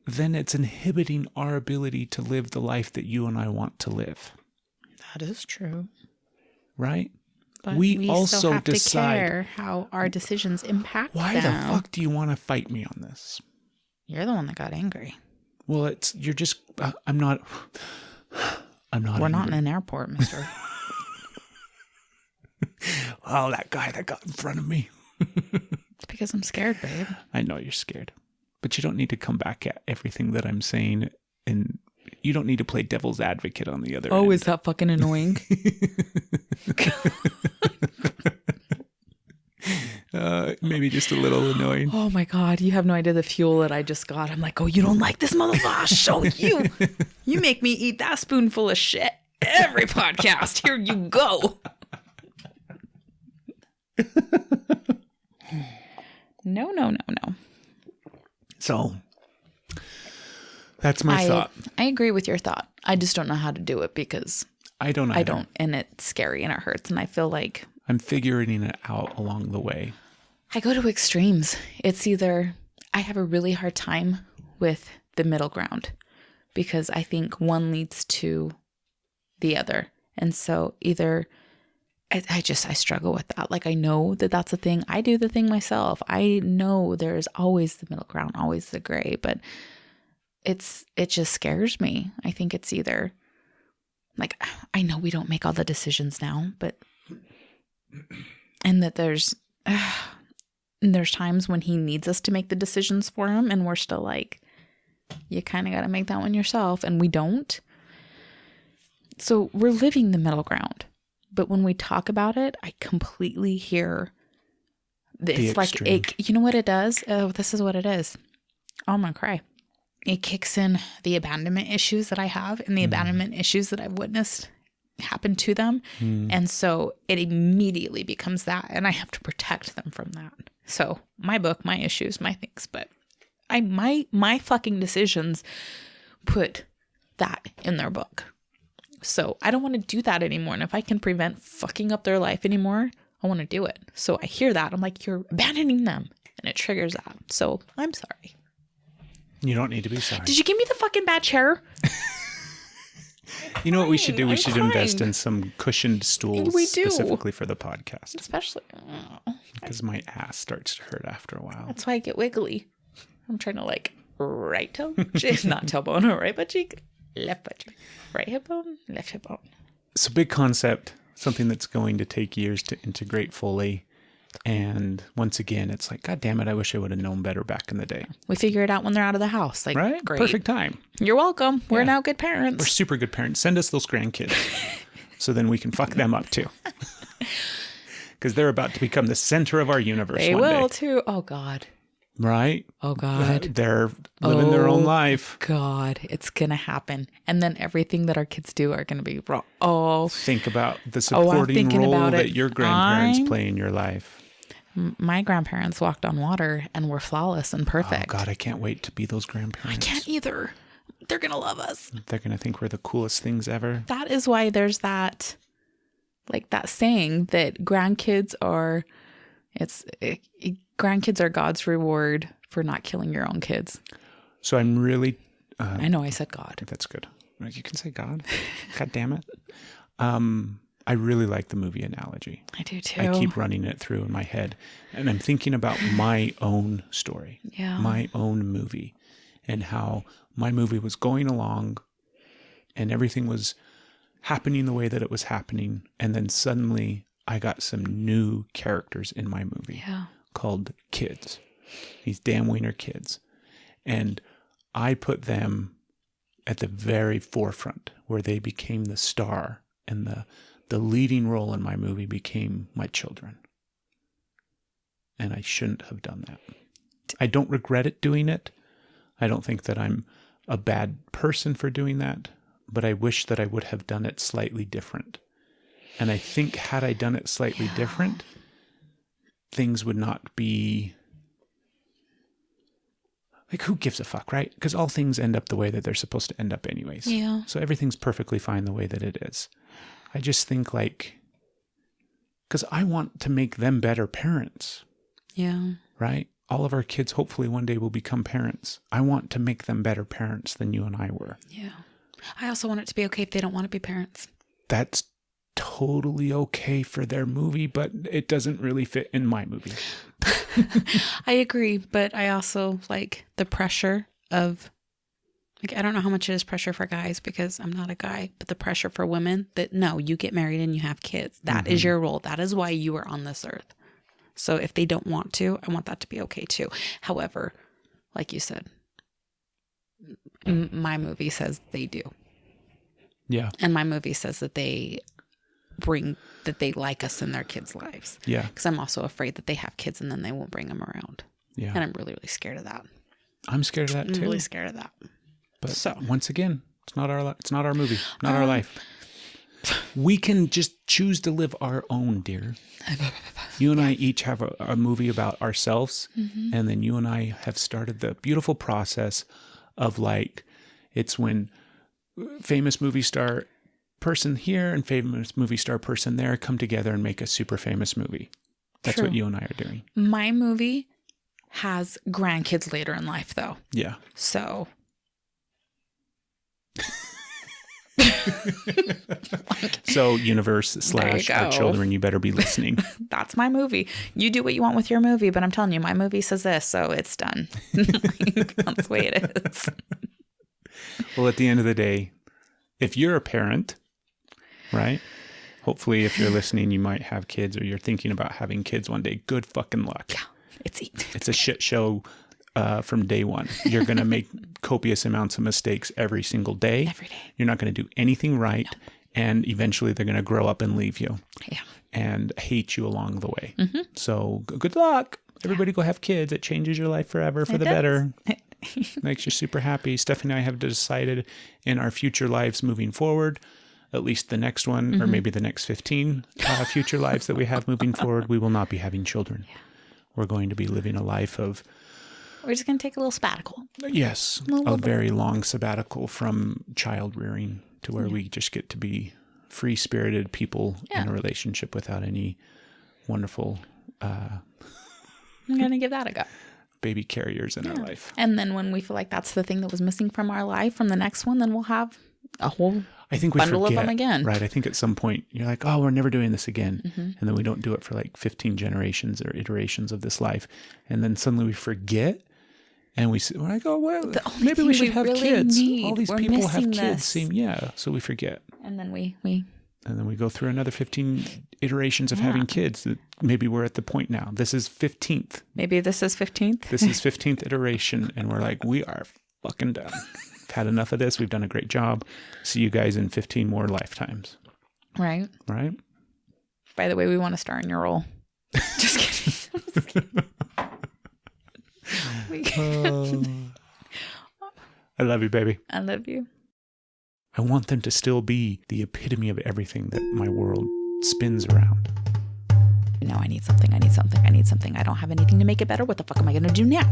then it's inhibiting our ability to live the life that you and I want to live. That is true. Right? But we also still have decide to care how our decisions impact why them. the fuck do you want to fight me on this? You're the one that got angry. Well, you're just, I'm not We're angry. not in an airport, mister. Oh, that guy that got in front of me. It's because I'm scared, babe. I know you're scared, but you don't need to come back at everything that I'm saying, and you don't need to play devil's advocate on the other end. Is that fucking annoying? Maybe just a little annoying. Oh my God, you have no idea the fuel that I just got. I'm like, oh, you don't like this motherfucker? I'll show you. You make me eat that spoonful of shit every podcast. Here you go. No. So that's my thought. I agree with your thought. I just don't know how to do it because I don't either. I don't, and it's scary and it hurts. And I feel like I'm figuring it out along the way. I go to extremes. It's either I have a really hard time with the middle ground because I think one leads to the other. And so either I struggle with that. Like I know that that's a thing. I do the thing myself. I know there's always the middle ground, always the gray, but it just scares me. I think it's either like, I know we don't make all the decisions now, but, and that there's times when he needs us to make the decisions for him. And we're still like, you kind of got to make that one yourself. And we don't. So we're living the middle ground. But when we talk about it, I completely hear this. Like, you know what it does? Oh, this is what it is. Oh, I'm going to cry. It kicks in the abandonment issues that I have and the abandonment issues that I've witnessed happen to them. And so it immediately becomes that. And I have to protect them from that. So my book, my issues, my things. But my fucking decisions put that in their book. So I don't want to do that anymore. And if I can prevent fucking up their life anymore, I want to do it. So I hear that. I'm like, you're abandoning them. And it triggers that. So I'm sorry. You don't need to be sorry. Did you give me the fucking bad chair? You know what we should do? We I'm should crying. invest in some cushioned stools We do. specifically for the podcast. Especially. Because my ass starts to hurt after a while. That's why I get wiggly. I'm trying to like right toe, not tailbone or right butt cheek, left butt cheek, right hip bone, left hip bone. It's a big concept, something that's going to take years to integrate fully. And once again, it's like, God damn it, I wish I would have known better back in the day. We figure it out when they're out of the house. Like, Right? great. Perfect time. You're welcome. We're Yeah. now good parents. We're super good parents. Send us those grandkids so then we can fuck them up too. Because they're about to become the center of our universe They one will day. too. Oh, God. Right? Oh, God. They're living their own Oh, life. God. It's going to happen. And then everything that our kids do are going to be wrong. Oh, Think about the I'm supporting thinking role about that it. your grandparents I'm- play in your life. my grandparents walked on water and were flawless and perfect. Oh, God, I can't wait to be those grandparents. I can't either. They're going to love us. They're going to think we're the coolest things ever. That is why there's that, like that saying that grandkids are God's reward for not killing your own kids. So I'm really... I know I said God. That's good. You can say God. God damn it. I really like the movie analogy. I do too. I keep running it through in my head. And I'm thinking about my own story. Yeah. My own movie. And how my movie was going along and everything was happening the way that it was happening. And then suddenly I got some new characters in my movie called kids. These damn wiener kids. And I put them at the very forefront where they became the star, and the leading role in my movie became my children. And I shouldn't have done that. I don't regret it doing it. I don't think that I'm a bad person for doing that, but I wish that I would have done it slightly different. And I think had I done it slightly different, things would not be... Like, who gives a fuck, right? Because all things end up the way that they're supposed to end up anyways. Yeah. So everything's perfectly fine the way that it is. I just think, like... Because I want to make them better parents. Yeah. Right? All of our kids hopefully one day will become parents. I want to make them better parents than you and I were. Yeah. I also want it to be okay if they don't want to be parents. That's totally okay for their movie, but it doesn't really fit in my movie. I agree, but I also like the pressure of, like, I don't know how much it is pressure for guys because I'm not a guy, but the pressure for women that, no, you get married and you have kids. That is your role. That is why you are on this earth. So if they don't want to, I want that to be okay too. However, like you said, my movie says they do. Yeah. And my movie says that they like us in their kids' lives. Yeah. Because I'm also afraid that they have kids and then they won't bring them around. Yeah. And I'm really, really scared of that. I'm scared of that too. I'm really scared of that. But so once again, it's not our movie, not our life. We can just choose to live our own, dear. You and I each have a movie about ourselves, and then you and I have started the beautiful process of, like, it's when famous movie star person here and famous movie star person there come together and make a super famous movie. That's what you and I are doing. My movie has grandkids later in life, though. Yeah. So... So universe / our children, you better be listening. That's my movie. You do what you want with your movie, but I'm telling you, my movie says this, so it's done. That's the way it is. Well, at the end of the day, if you're a parent, right? Hopefully, if you're listening, you might have kids or you're thinking about having kids one day. Good fucking luck. Yeah, it's a shit show from day one. You're going to make copious amounts of mistakes every single day. Every day. You're not going to do anything right. No. And eventually they're going to grow up and leave you. Yeah. And hate you along the way. So good luck. Everybody go have kids. It changes your life forever for the better. Makes you super happy. Stephanie and I have decided in our future lives moving forward, at least the next one, or maybe the next 15 future lives that we have moving forward, we will not be having children. Yeah. We're going to be living a life of... We're just going to take a little sabbatical. Yes. A very long sabbatical from child rearing to where we just get to be free-spirited people in a relationship without any wonderful... I'm going to give that a go. Baby carriers in our life. And then when we feel like that's the thing that was missing from our life from the next one, then we'll have a whole bundle of them again. Right. I think at some point you're like, oh, we're never doing this again. And then we don't do it for like 15 generations or iterations of this life. And then suddenly we forget. And we're like, oh, well, maybe we should have kids. All these people have kids. So we forget. And then and then we go through another 15 iterations of having kids. Maybe we're at the point now. This is 15th. Maybe this is 15th. This is 15th iteration. And we're like, we are fucking done. We've had enough of this. We've done a great job. See you guys in 15 more lifetimes. Right. Right. By the way, we want to star in your role. Just kidding. I love you, baby. I love you. I want them to still be the epitome of everything that my world spins around. No, I need something. I don't have anything to make it better. What the fuck am I going to do now?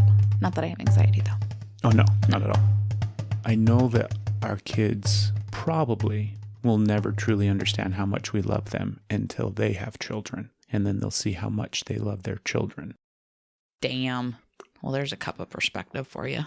Not that I have anxiety, though. Oh, no, not at all. I know that our kids probably will never truly understand how much we love them until they have children. And then they'll see how much they love their children. Damn. Well, there's a cup of perspective for you.